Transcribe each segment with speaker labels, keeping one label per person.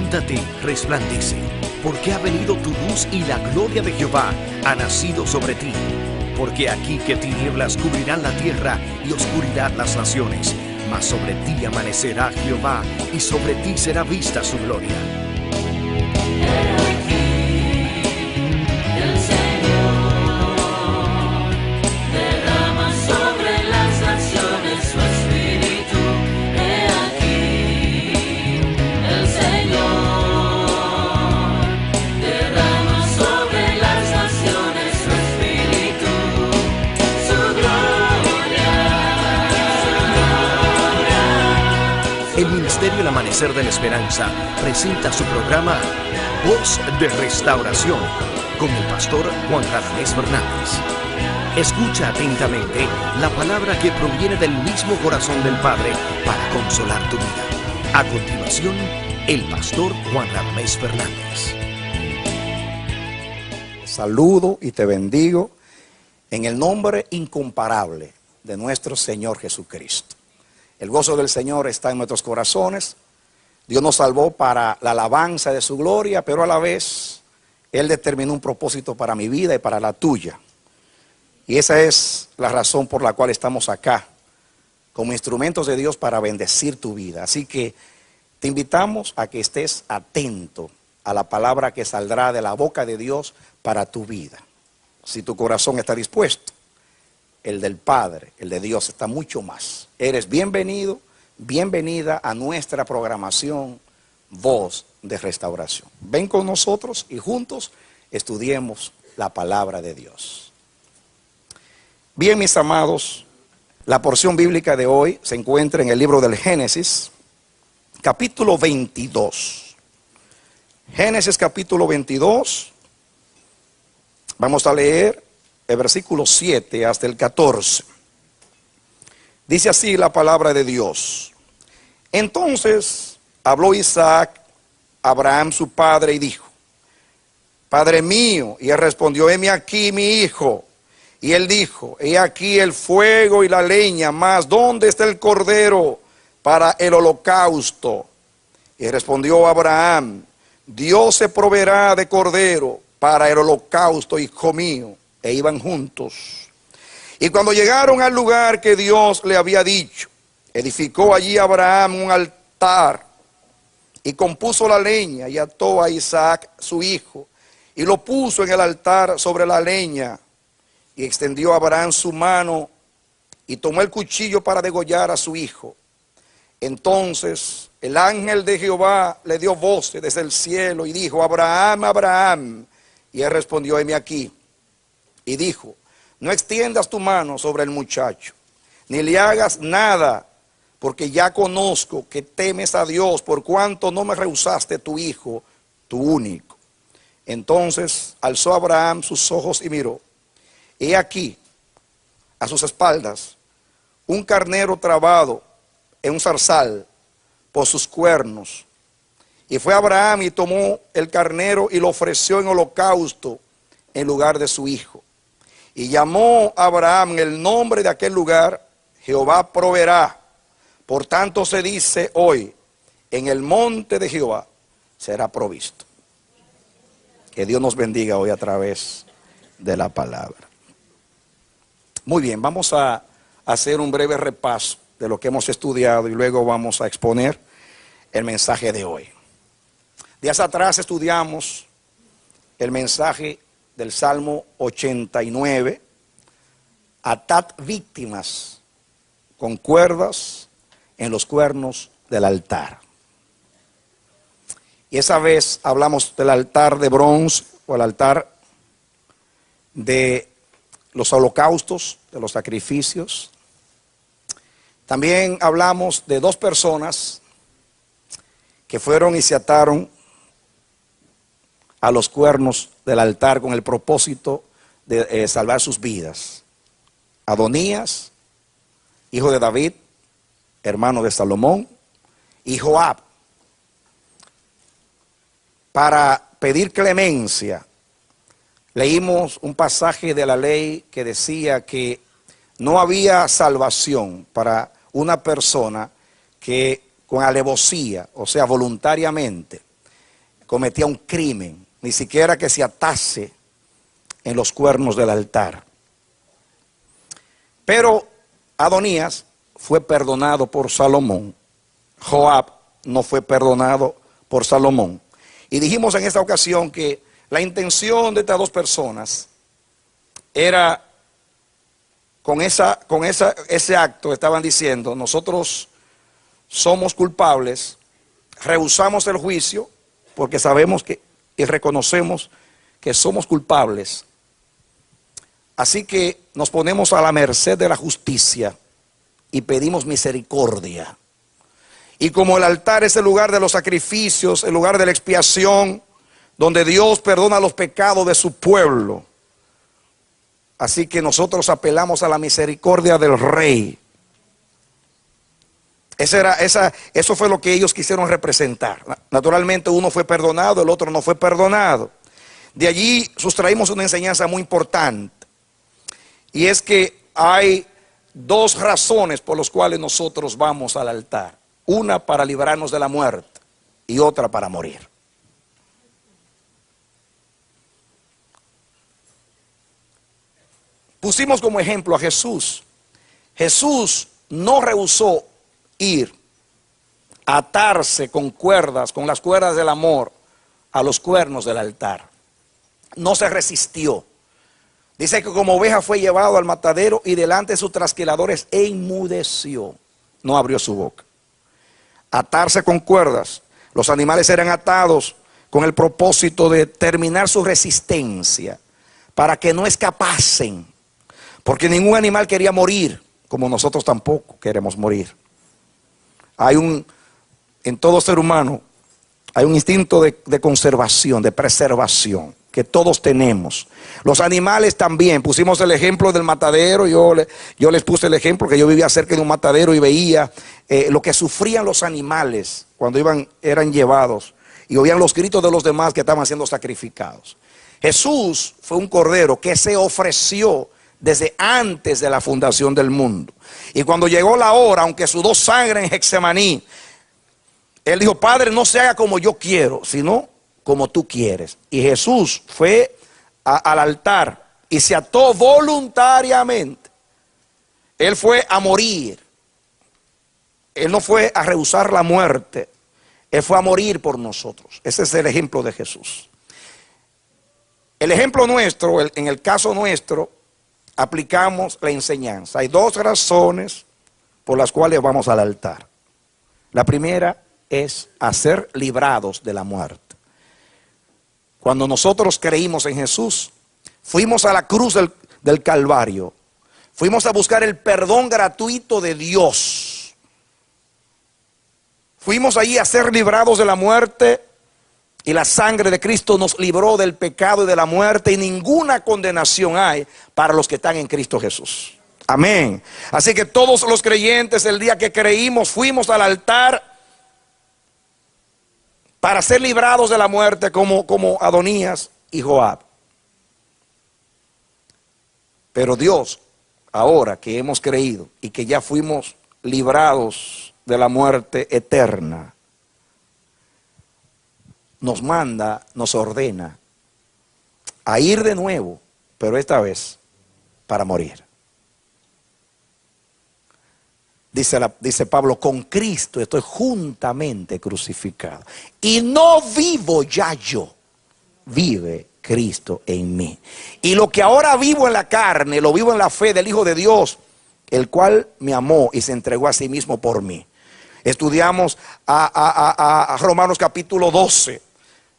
Speaker 1: Levántate, resplandece, porque ha venido tu luz y la gloria de Jehová ha nacido sobre ti. Porque aquí que tinieblas cubrirán la tierra y oscuridad las naciones, mas sobre ti amanecerá Jehová y sobre ti será vista su gloria. El Ministerio El Amanecer de la Esperanza presenta su programa Voz de Restauración con el pastor Juan Radamés Fernández. Escucha atentamente la palabra que proviene del mismo corazón del Padre para consolar tu vida. A continuación, el pastor Juan Radamés Fernández.
Speaker 2: Saludo y te bendigo en el nombre incomparable de nuestro Señor Jesucristo. El gozo del Señor está en nuestros corazones. Dios nos salvó para la alabanza de su gloria, pero a la vez Él determinó un propósito para mi vida y para la tuya. Y esa es la razón por la cual estamos acá, como instrumentos de Dios para bendecir tu vida. Así que te invitamos a que estés atento a la palabra que saldrá de la boca de Dios para tu vida. Si tu corazón está dispuesto, el del Padre, el de Dios está mucho más. Eres bienvenido, bienvenida a nuestra programación Voz de Restauración. Ven con nosotros y juntos estudiemos la palabra de Dios. Bien, mis amados, la porción bíblica de hoy se encuentra en el libro del Génesis, capítulo 22. Génesis capítulo 22. Vamos a leer el versículo 7 hasta el 14. Dice así la palabra de Dios. Entonces habló Isaac a Abraham su padre y dijo: Padre mío. Y él respondió: heme aquí mi hijo. Y él dijo: he aquí el fuego y la leña, mas ¿dónde está el cordero para el holocausto? Y respondió Abraham: Dios se proveerá de cordero para el holocausto, hijo mío. E iban juntos. Y cuando llegaron al lugar que Dios le había dicho, edificó allí Abraham un altar y compuso la leña y ató a Isaac su hijo y lo puso en el altar sobre la leña. Y extendió Abraham su mano y tomó el cuchillo para degollar a su hijo. Entonces el ángel de Jehová le dio voces desde el cielo y dijo: Abraham, Abraham. Y él respondió: heme aquí. Y dijo: no extiendas tu mano sobre el muchacho, ni le hagas nada, porque ya conozco que temes a Dios, por cuanto no me rehusaste tu hijo, tu único. Entonces alzó Abraham sus ojos y miró. He aquí, a sus espaldas, un carnero trabado en un zarzal por sus cuernos. Y fue Abraham y tomó el carnero y lo ofreció en holocausto en lugar de su hijo. Y llamó a Abraham el nombre de aquel lugar: Jehová proveerá. Por tanto se dice hoy: en el monte de Jehová será provisto. Que Dios nos bendiga hoy a través de la palabra. Muy bien, vamos a hacer un breve repaso de lo que hemos estudiado y luego vamos a exponer el mensaje de hoy. Días atrás estudiamos el mensaje del Salmo 89, atad víctimas con cuerdas en los cuernos del altar. Y esa vez hablamos del altar de bronce o el altar de los holocaustos, de los sacrificios. También hablamos de dos personas que fueron y se ataron a los cuernos del altar con el propósito de salvar sus vidas. Adonías, hijo de David, hermano de Salomón, y Joab, para pedir clemencia. Leímos un pasaje de la ley que decía que no había salvación para una persona que con alevosía, o sea, voluntariamente, cometía un crimen, ni siquiera que se atase en los cuernos del altar. Pero Adonías fue perdonado por Salomón. Joab no fue perdonado por Salomón. Y dijimos en esta ocasión que la intención de estas dos personas era, ese acto, estaban diciendo: nosotros somos culpables, rehusamos el juicio porque sabemos que y reconocemos que somos culpables. Así que nos ponemos a la merced de la justicia y pedimos misericordia. Y como el altar es el lugar de los sacrificios, el lugar de la expiación, donde Dios perdona los pecados de su pueblo, así que nosotros apelamos a la misericordia del rey. Eso fue lo que ellos quisieron representar. Naturalmente uno fue perdonado, el otro no fue perdonado. De allí sustraímos una enseñanza muy importante. Y es que hay dos razones por las cuales nosotros vamos al altar. Una para librarnos de la muerte y otra para morir. Pusimos como ejemplo a Jesús. Jesús no rehusó ir a atarse con cuerdas, con las cuerdas del amor, a los cuernos del altar. No se resistió. Dice que como oveja fue llevado al matadero y delante de sus trasquiladores enmudeció. No abrió su boca. Atarse con cuerdas. Los animales eran atados con el propósito de terminar su resistencia, para que no escapasen. Porque ningún animal quería morir, como nosotros tampoco queremos morir. En todo ser humano hay un instinto de conservación, de preservación, que todos tenemos. Los animales también. Pusimos el ejemplo del matadero. Yo les puse el ejemplo que yo vivía cerca de un matadero y veía lo que sufrían los animales cuando eran llevados y oían los gritos de los demás que estaban siendo sacrificados. Jesús fue un cordero que se ofreció desde antes de la fundación del mundo. Y cuando llegó la hora, aunque sudó sangre en Getsemaní, él dijo: Padre, no se haga como yo quiero, sino como tú quieres. Y Jesús fue al altar y se ató voluntariamente. Él fue a morir. Él no fue a rehusar la muerte. Él fue a morir por nosotros. Ese es el ejemplo de Jesús. El ejemplo nuestro, en el caso nuestro, aplicamos la enseñanza. Hay dos razones por las cuales vamos al altar. La primera es a ser librados de la muerte. Cuando nosotros creímos en Jesús, fuimos a la cruz del Calvario, fuimos a buscar el perdón gratuito de Dios. Fuimos allí a ser librados de la muerte, y la sangre de Cristo nos libró del pecado y de la muerte, y ninguna condenación hay para los que están en Cristo Jesús. Amén. Así que todos los creyentes, el día que creímos, fuimos al altar para ser librados de la muerte, como Adonías y Joab. Pero Dios, ahora que hemos creído y que ya fuimos librados de la muerte eterna, nos manda, nos ordena a ir de nuevo, pero esta vez para morir. Dice Pablo: con Cristo estoy juntamente crucificado. Y no vivo ya yo, vive Cristo en mí. Y lo que ahora vivo en la carne, lo vivo en la fe del Hijo de Dios, el cual me amó y se entregó a sí mismo por mí. Estudiamos a Romanos capítulo 12.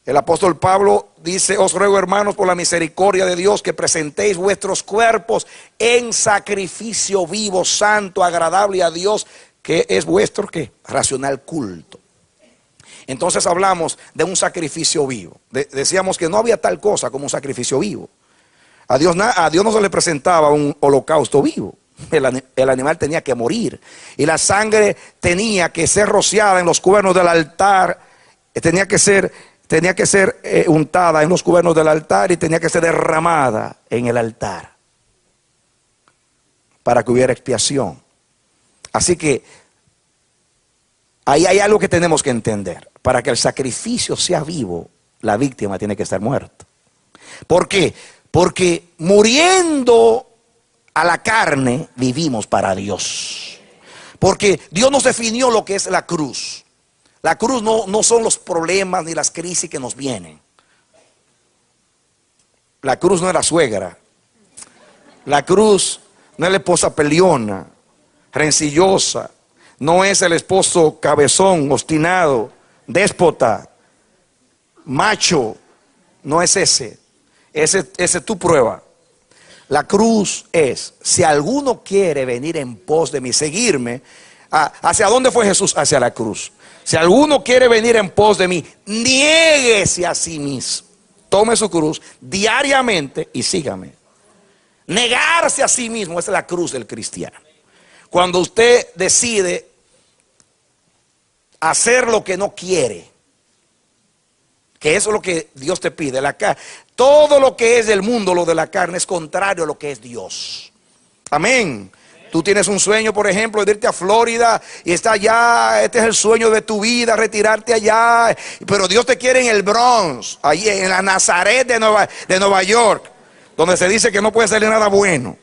Speaker 2: El apóstol Pablo dice: os ruego, hermanos, por la misericordia de Dios, que presentéis vuestros cuerpos en sacrificio vivo, santo, agradable a Dios, que es vuestro ¿qué? Racional culto. Entonces hablamos de un sacrificio vivo. Decíamos que no había tal cosa como un sacrificio vivo. A Dios no se le presentaba un holocausto vivo. El animal tenía que morir, y la sangre tenía que ser rociada en los cuernos del altar. Tenía que ser untada en los cuernos del altar, y tenía que ser derramada en el altar para que hubiera expiación. Así que ahí hay algo que tenemos que entender. Para que el sacrificio sea vivo, la víctima tiene que estar muerta. ¿Por qué? Porque muriendo a la carne vivimos para Dios. Porque Dios nos definió lo que es la cruz. La cruz no son los problemas ni las crisis que nos vienen. La cruz no es la suegra. La cruz no es la esposa peleona, rencillosa. No es el esposo cabezón, obstinado, déspota, macho. No es ese. Ese es tu prueba. La cruz es, si alguno quiere venir en pos de mí, seguirme. ¿Hacia dónde fue Jesús? Hacia la cruz. Si alguno quiere venir en pos de mí, niéguese a sí mismo. Tome su cruz diariamente y sígame. Negarse a sí mismo es la cruz del cristiano. Cuando usted decide hacer lo que no quiere, que eso es lo que Dios te pide. Todo lo que es del mundo, lo de la carne, es contrario a lo que es Dios. Amén. Tú tienes un sueño, por ejemplo, de irte a Florida y está allá, este es el sueño de tu vida, retirarte allá. Pero Dios te quiere en el Bronx, allí en la Nazaret de Nueva York, donde se dice que no puede salir nada bueno.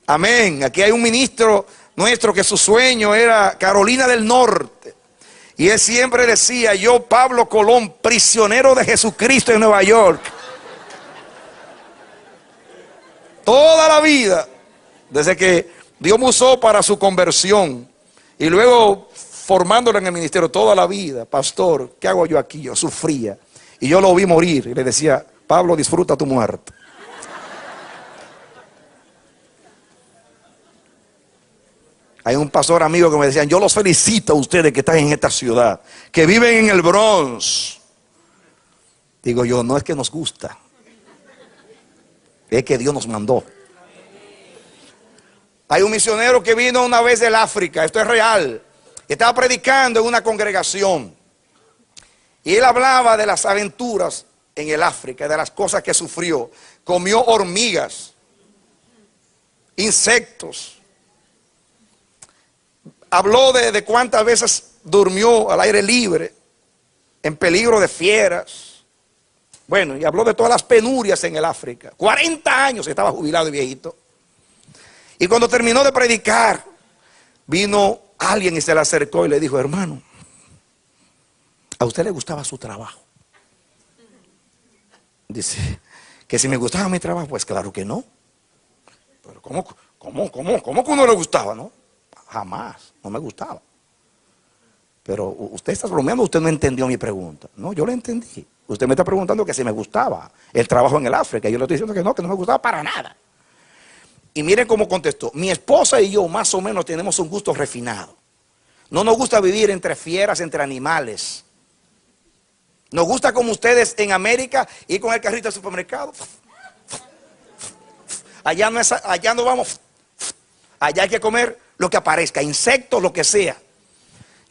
Speaker 2: Amén. Aquí hay un ministro nuestro que su sueño era Carolina del Norte. Y él siempre decía, yo, Pablo Colón, prisionero de Jesucristo en Nueva York. Toda la vida, desde que Dios me usó para su conversión y luego formándolo en el ministerio toda la vida. Pastor, ¿qué hago yo aquí? Yo sufría y yo lo vi morir y le decía, Pablo, disfruta tu muerte. Hay un pastor amigo que me decían, yo los felicito a ustedes que están en esta ciudad, que viven en el Bronx. Digo yo, no es que nos gusta, es que Dios nos mandó. Hay un misionero que vino una vez del África, esto es real. Estaba predicando en una congregación y él hablaba de las aventuras en el África, de las cosas que sufrió. Comió hormigas, insectos. Habló de cuántas veces durmió al aire libre, en peligro de fieras. Bueno, y habló de todas las penurias en el África. 40 años estaba jubilado y viejito. Y cuando terminó de predicar, vino alguien y se le acercó y le dijo, hermano, ¿a usted le gustaba su trabajo? Dice, que si me gustaba mi trabajo, pues claro que no. Pero ¿cómo que uno le gustaba? No, jamás, no me gustaba. Pero usted está bromeando, usted no entendió mi pregunta. No, yo la entendí. Usted me está preguntando que si me gustaba el trabajo en el África. Y yo le estoy diciendo que no me gustaba para nada. Y miren cómo contestó. Mi esposa y yo más o menos tenemos un gusto refinado. No nos gusta vivir entre fieras, entre animales. Nos gusta como ustedes en América ir con el carrito al supermercado. Allá no vamos. Allá hay que comer lo que aparezca, insectos, lo que sea.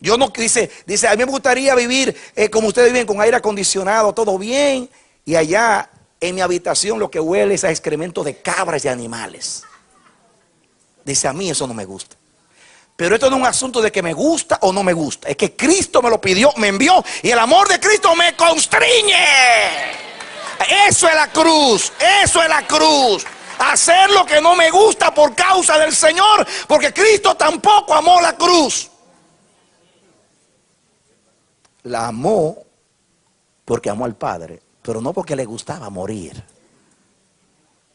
Speaker 2: Yo no, dice, a mí me gustaría vivir como ustedes viven, con aire acondicionado, todo bien. Y allá en mi habitación lo que huele es a excremento de cabras y animales. Dice, a mí eso no me gusta. Pero esto no es un asunto de que me gusta o no me gusta. Es que Cristo me lo pidió, me envió. Y el amor de Cristo me constriñe. Eso es la cruz. Eso es la cruz. Hacer lo que no me gusta por causa del Señor. Porque Cristo tampoco amó la cruz. La amó porque amó al Padre, pero no porque le gustaba morir.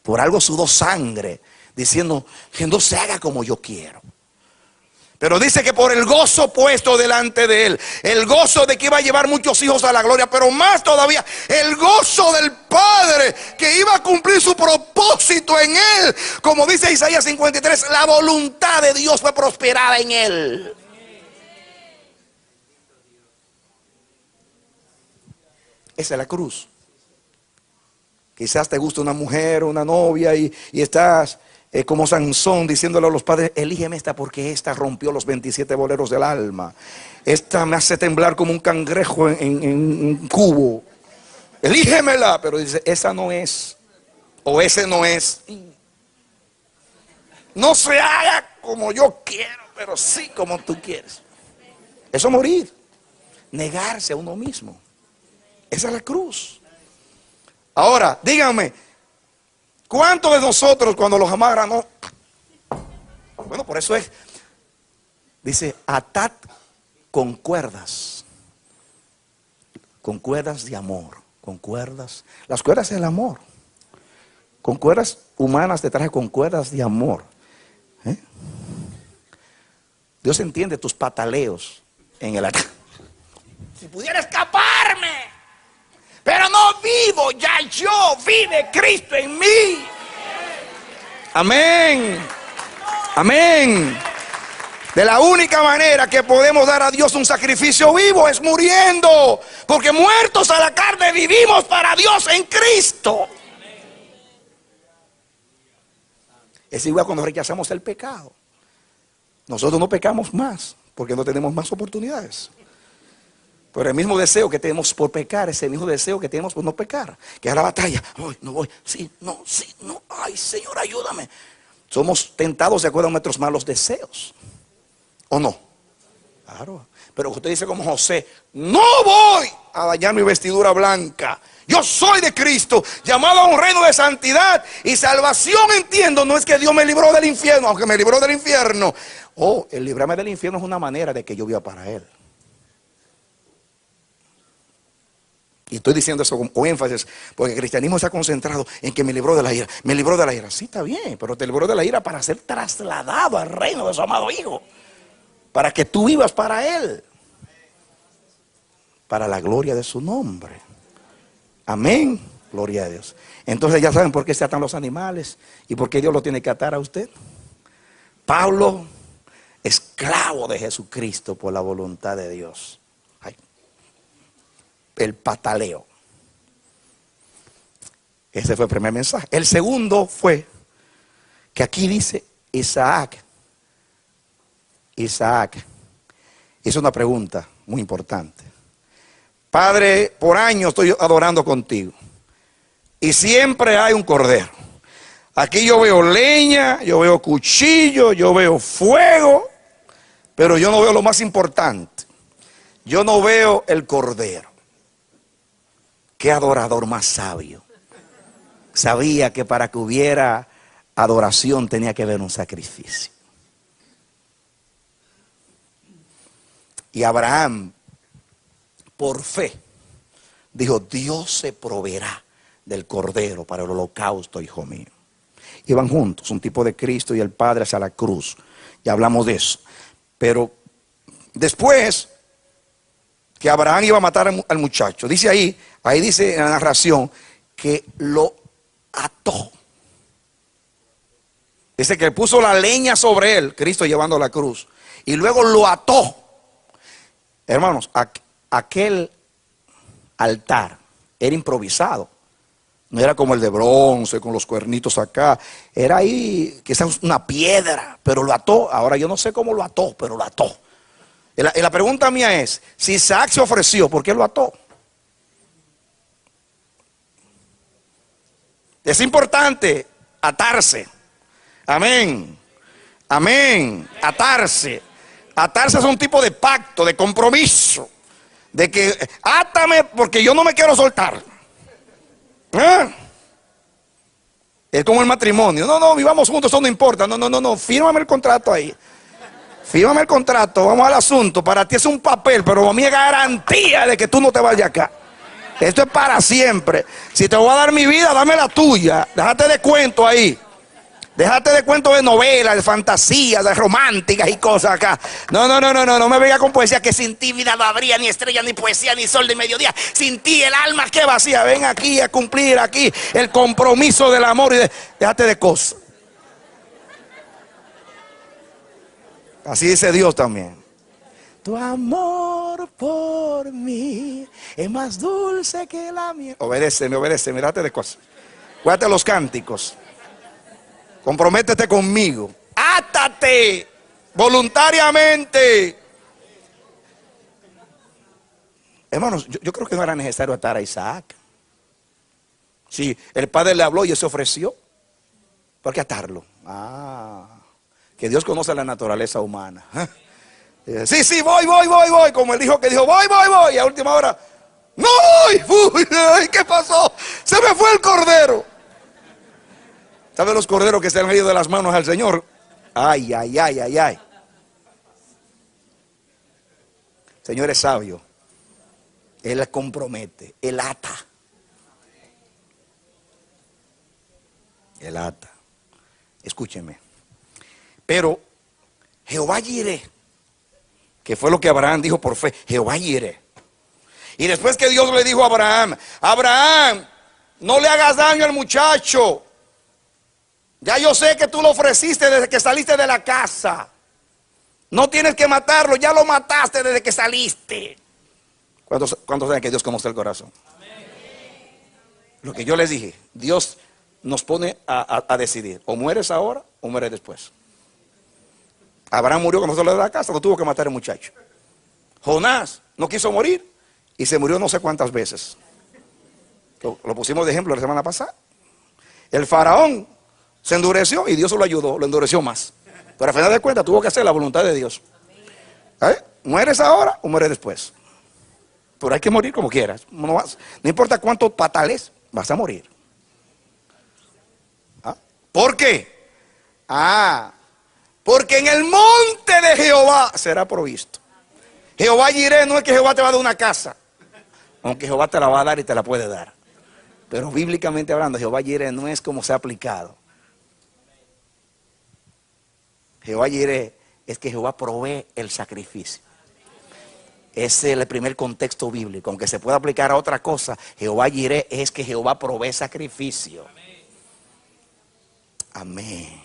Speaker 2: Por algo sudó sangre, diciendo que no se haga como yo quiero. Pero dice que por el gozo puesto delante de él, el gozo de que iba a llevar muchos hijos a la gloria, pero más todavía el gozo del Padre que iba a cumplir su propósito en él. Como dice Isaías 53, la voluntad de Dios fue prosperada en él. Esa es la cruz. Quizás te gusta una mujer, una novia y estás como Sansón diciéndole a los padres, elígeme esta porque esta rompió los 27 boleros del alma. Esta me hace temblar como un cangrejo en un cubo. Elígemela. Pero dice, esa no es. O ese no es. No se haga como yo quiero, pero sí como tú quieres. Eso es morir. Negarse a uno mismo. Esa es la cruz. Ahora, díganme, ¿cuántos de nosotros cuando los amarran no? Bueno, por eso es, dice, atad con cuerdas de amor, con cuerdas. Las cuerdas es el amor. Con cuerdas humanas te traje con cuerdas de amor. Dios entiende tus pataleos en el altar. Si pudiera escaparme, pero no vivo ya yo, vive Cristo en mí. Amén. Amén. De la única manera que podemos dar a Dios un sacrificio vivo es muriendo, porque muertos a la carne vivimos para Dios en Cristo. Es igual cuando rechazamos el pecado. Nosotros no pecamos más porque no tenemos más oportunidades. Pero el mismo deseo que tenemos por pecar, ese mismo deseo que tenemos por no pecar, que es la batalla. Ay, no voy, sí, no, ay, Señor, ayúdame. Somos tentados de acuerdo a nuestros malos deseos, ¿o no? Claro. Pero usted dice como José, no voy a dañar mi vestidura blanca. Yo soy de Cristo, llamado a un reino de santidad y salvación. Entiendo, no es que Dios me libró del infierno, aunque me libró del infierno. El librarme del infierno es una manera de que yo viva para Él. Y estoy diciendo eso con énfasis, porque el cristianismo está concentrado en que me libró de la ira. Me libró de la ira, sí, está bien, pero te libró de la ira para ser trasladado al reino de su amado Hijo, para que tú vivas para Él, para la gloria de su nombre. Amén, gloria a Dios. Entonces ya saben por qué se atan los animales y por qué Dios lo tiene que atar a usted. Pablo, esclavo de Jesucristo por la voluntad de Dios. Ay, el pataleo. Ese fue el primer mensaje. El segundo fue que aquí dice Isaac hizo una pregunta muy importante. Padre, por años estoy adorando contigo y siempre hay un cordero. Aquí yo veo leña, yo veo cuchillo, yo veo fuego, pero yo no veo lo más importante. Yo no veo el cordero. Qué adorador más sabio. Sabía que para que hubiera adoración tenía que haber un sacrificio. Y Abraham, por fe, dijo, Dios se proveerá del cordero para el holocausto, hijo mío. Iban juntos, un tipo de Cristo y el Padre hacia la cruz. Ya hablamos de eso. Pero después que Abraham iba a matar al muchacho, dice ahí dice en la narración que lo ató. Dice que puso la leña sobre él, Cristo llevando la cruz, y luego lo ató. Hermanos, aquel altar era improvisado. No era como el de bronce con los cuernitos acá. Era ahí quizás una piedra, pero lo ató. Ahora yo no sé cómo lo ató, pero lo ató. Y la pregunta mía es, si Isaac se ofreció, ¿por qué lo ató? Es importante atarse. Amén. Amén. Atarse. Atarse es un tipo de pacto, de compromiso. De que átame porque yo no me quiero soltar. Es como el matrimonio. No, vivamos juntos, eso no importa. No, fírmame el contrato ahí. Fírmame el contrato, vamos al asunto. Para ti es un papel, pero a mí es garantía de que tú no te vayas acá. Esto es para siempre. Si te voy a dar mi vida, dame la tuya. Déjate de cuento ahí. Déjate de cuentos de novelas, de fantasías, de románticas y cosas acá. No me venga con poesía, que sin ti vida no habría ni estrella, ni poesía, ni sol de mediodía. Sin ti el alma que vacía. Ven aquí a cumplir aquí el compromiso del amor y déjate de cosas. Así dice Dios también. Tu amor por mí es más dulce que la miel. Obedéceme, déjate de cosas. Cuídate los cánticos. Comprométete conmigo. Átate voluntariamente. Hermanos, yo creo que no era necesario atar a Isaac. Si el padre le habló y él se ofreció, ¿por qué atarlo? Que Dios conoce la naturaleza humana. Sí, voy. Como él dijo que dijo, voy. Y a última hora, ¡No! ¡Uy! ¿Qué pasó? Se me fue el cordero. ¿Saben los corderos que se han ido de las manos al Señor? Ay, ay, ay, ay, ay. El Señor es sabio. Él compromete, Él ata. Él ata. Escúcheme. Pero Jehová Jireh, que fue lo que Abraham dijo por fe, Jehová Jireh. Y después que Dios le dijo a Abraham, Abraham, no le hagas daño al muchacho. Ya yo sé que tú lo ofreciste desde que saliste de la casa. No tienes que matarlo, ya lo mataste desde que saliste. ¿Cuántos saben que Dios conoce el corazón? Lo que yo les dije, Dios nos pone a decidir, o mueres ahora o mueres después. Abraham murió cuando salió de la casa, no tuvo que matar al muchacho. Jonás no quiso morir y se murió no sé cuántas veces. Lo pusimos de ejemplo la semana pasada. El faraón se endureció y Dios lo ayudó, lo endureció más. Pero al final de cuentas tuvo que hacer la voluntad de Dios. ¿Mueres ahora o mueres después? Pero hay que morir como quieras. No importa cuánto patales, vas a morir. ¿Por qué? Porque en el monte de Jehová será provisto. Jehová Jireh no es que Jehová te va a dar una casa, aunque Jehová te la va a dar y te la puede dar. Pero bíblicamente hablando, Jehová Jireh no es como se ha aplicado. Jehová Jireh es que Jehová provee el sacrificio. Ese es el primer contexto bíblico. Aunque se pueda aplicar a otra cosa, Jehová Jireh es que Jehová provee sacrificio. Amén.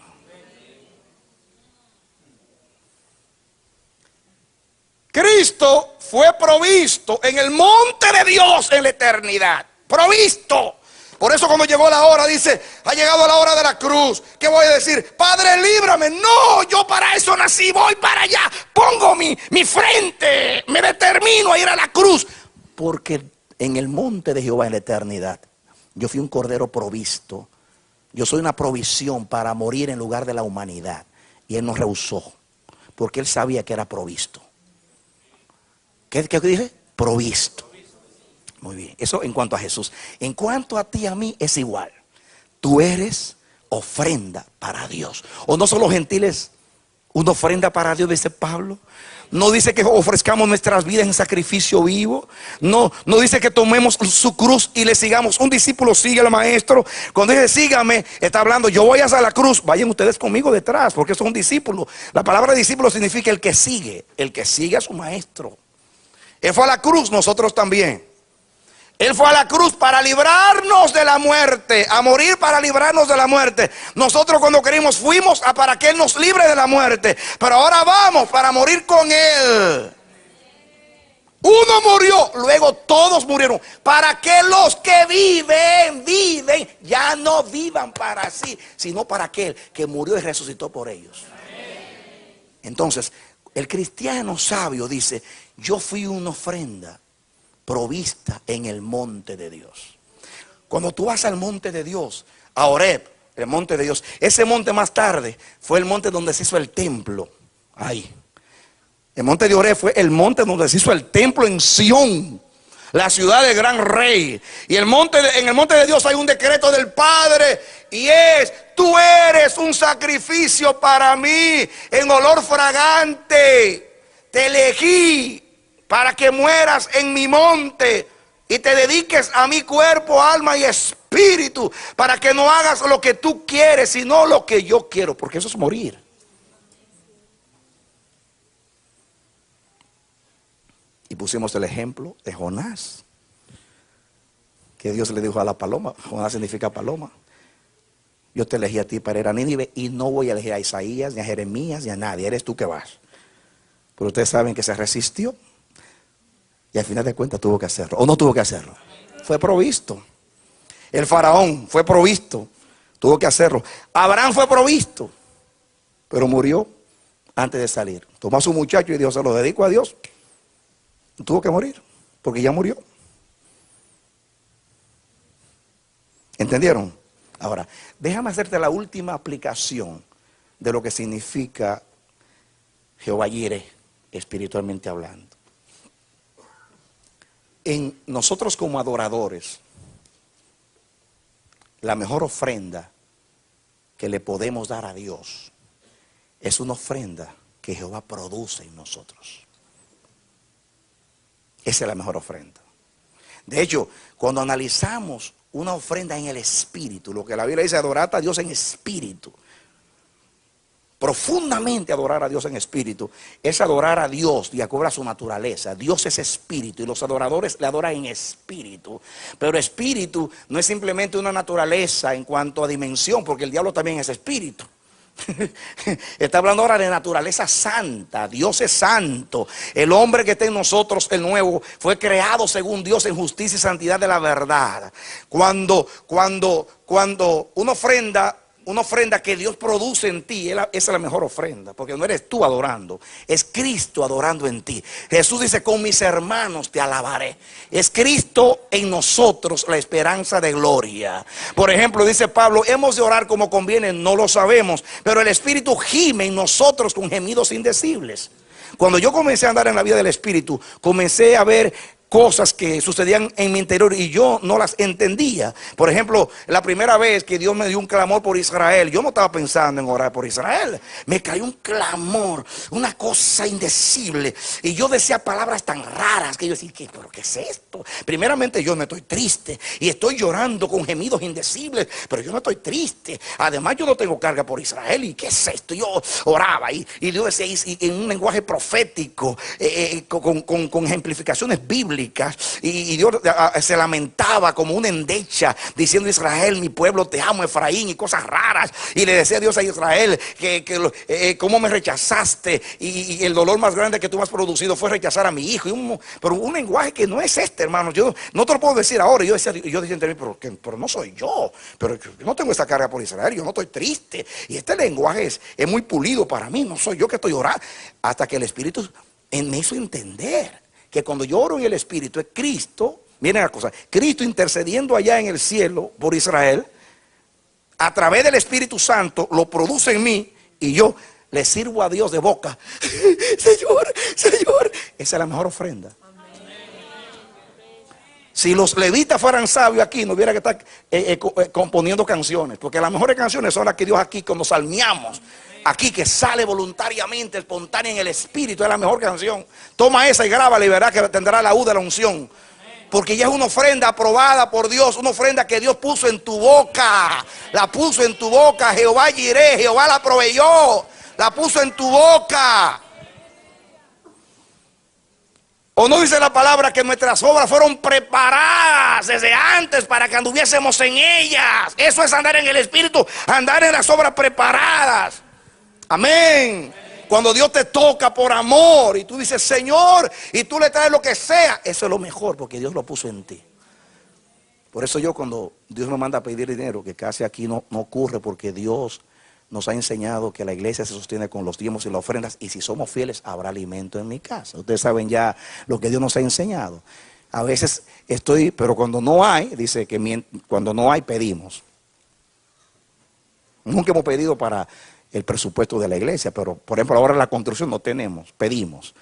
Speaker 2: Cristo fue provisto en el monte de Dios en la eternidad. Provisto. Por eso cuando llegó la hora, dice, ha llegado la hora de la cruz. ¿Qué voy a decir? Padre, líbrame. No, yo para eso nací, voy para allá. Pongo mi frente, me determino a ir a la cruz. Porque en el monte de Jehová en la eternidad, yo fui un cordero provisto. Yo soy una provisión para morir en lugar de la humanidad. Y Él nos rehusó, porque Él sabía que era provisto. ¿Qué dije? Provisto. Muy bien, eso en cuanto a Jesús. En cuanto a ti y a mí es igual. Tú eres ofrenda para Dios. O no solo gentiles, una ofrenda para Dios, dice Pablo. No dice que ofrezcamos nuestras vidas en sacrificio vivo. No dice que tomemos su cruz y le sigamos. Un discípulo sigue al maestro. Cuando dice sígame, está hablando, yo voy hacia la cruz. Vayan ustedes conmigo detrás, porque eso es un discípulo. La palabra discípulo significa el que sigue a su maestro. Él fue a la cruz, nosotros también. Él fue a la cruz para librarnos de la muerte, a morir para librarnos de la muerte. Nosotros cuando querimos fuimos para que Él nos libre de la muerte. Pero ahora vamos para morir con Él. Uno murió, luego todos murieron. Para que los que viven, ya no vivan para sí, sino para aquel que murió y resucitó por ellos. Entonces, el cristiano sabio dice, yo fui una ofrenda provista en el monte de Dios. Cuando tú vas al monte de Dios, a Horeb, el monte de Dios, ese monte más tarde fue el monte donde se hizo el templo. Ahí. El monte de Horeb fue el monte donde se hizo el templo en Sión, la ciudad del gran rey. Y en el monte de Dios hay un decreto del Padre y es: tú eres un sacrificio para mí en olor fragante. Te elegí para que mueras en mi monte y te dediques a mi cuerpo, alma y espíritu, para que no hagas lo que tú quieres, sino lo que yo quiero, porque eso es morir. Y pusimos el ejemplo de Jonás, que Dios le dijo a la paloma. Jonás significa paloma. Yo te elegí a ti para ir a Nínive y no voy a elegir a Isaías, ni a Jeremías, ni a nadie. Eres tú que vas. Pero ustedes saben que se resistió y al final de cuentas tuvo que hacerlo. ¿O no tuvo que hacerlo? Fue provisto. El faraón fue provisto, tuvo que hacerlo. Abraham fue provisto, pero murió antes de salir. Tomó a su muchacho y dijo: se lo dedico a Dios. Tuvo que morir, porque ya murió. ¿Entendieron? Ahora, déjame hacerte la última aplicación de lo que significa Jehová Jireh, espiritualmente hablando. En nosotros como adoradores, la mejor ofrenda que le podemos dar a Dios es una ofrenda que Jehová produce en nosotros. Esa es la mejor ofrenda. De hecho, cuando analizamos una ofrenda en el espíritu, lo que la Biblia dice, adorar a Dios en espíritu, profundamente adorar a Dios en espíritu, es adorar a Dios de acuerdo a su naturaleza. Dios es espíritu y los adoradores le adoran en espíritu. Pero espíritu no es simplemente una naturaleza en cuanto a dimensión, porque el diablo también es espíritu. Está hablando ahora de naturaleza santa. Dios es santo. El hombre que está en nosotros, el nuevo, fue creado según Dios en justicia y santidad de la verdad. Cuando una ofrenda que Dios produce en ti, esa es la mejor ofrenda, porque no eres tú adorando, es Cristo adorando en ti. Jesús dice, con mis hermanos te alabaré. Es Cristo en nosotros la esperanza de gloria. Por ejemplo, dice Pablo, hemos de orar como conviene, no lo sabemos, pero el Espíritu gime en nosotros con gemidos indecibles. Cuando yo comencé a andar en la vida del Espíritu, comencé a ver cosas que sucedían en mi interior y yo no las entendía. Por ejemplo, la primera vez que Dios me dio un clamor por Israel, yo no estaba pensando en orar por Israel. Me cayó un clamor, una cosa indecible, y yo decía palabras tan raras que yo decía, ¿pero qué es esto? Primeramente, yo no estoy triste y estoy llorando con gemidos indecibles, pero yo no estoy triste. Además, yo no tengo carga por Israel. ¿Y qué es esto? Yo oraba y Dios decía en un lenguaje profético, con ejemplificaciones bíblicas. Y Dios se lamentaba como una endecha diciendo, Israel, mi pueblo te amo, Efraín, y cosas raras. Y le decía a Dios a Israel que cómo me rechazaste, y el dolor más grande que tú me has producido fue rechazar a mi hijo. Pero un lenguaje que no es hermano. Yo no te lo puedo decir ahora. Yo decía entre mí, pero no soy yo, pero yo no tengo esta carga por Israel, yo no estoy triste, y este lenguaje es muy pulido para mí, no soy yo que estoy orando. Hasta que el Espíritu me hizo entender que cuando yo oro en el Espíritu es Cristo, miren la cosa, Cristo intercediendo allá en el cielo por Israel, a través del Espíritu Santo lo produce en mí, y yo le sirvo a Dios de boca. Señor, Señor, esa es la mejor ofrenda. Si los levitas fueran sabios aquí, no hubiera que estar componiendo canciones, porque las mejores canciones son las que Dios aquí, cuando salmeamos aquí, que sale voluntariamente, espontánea en el Espíritu, es la mejor canción. Toma esa y grábala y verás que tendrá la U de la unción, porque ya es una ofrenda aprobada por Dios, una ofrenda que Dios puso en tu boca. La puso en tu boca. Jehová Jireh, Jehová la proveyó, la puso en tu boca. ¿O no dice la palabra que nuestras obras fueron preparadas desde antes para que anduviésemos en ellas? Eso es andar en el Espíritu, andar en las obras preparadas. Amén. Cuando Dios te toca por amor y tú dices, Señor, y tú le traes lo que sea, eso es lo mejor, porque Dios lo puso en ti. Por eso yo, cuando Dios me manda a pedir dinero, que casi aquí no ocurre, porque Dios nos ha enseñado que la iglesia se sostiene con los diezmos y las ofrendas, y si somos fieles habrá alimento en mi casa. Ustedes saben ya lo que Dios nos ha enseñado. A veces pero cuando no hay, dice que cuando no hay pedimos. Nunca hemos pedido para el presupuesto de la iglesia, pero por ejemplo ahora la construcción no tenemos, pedimos.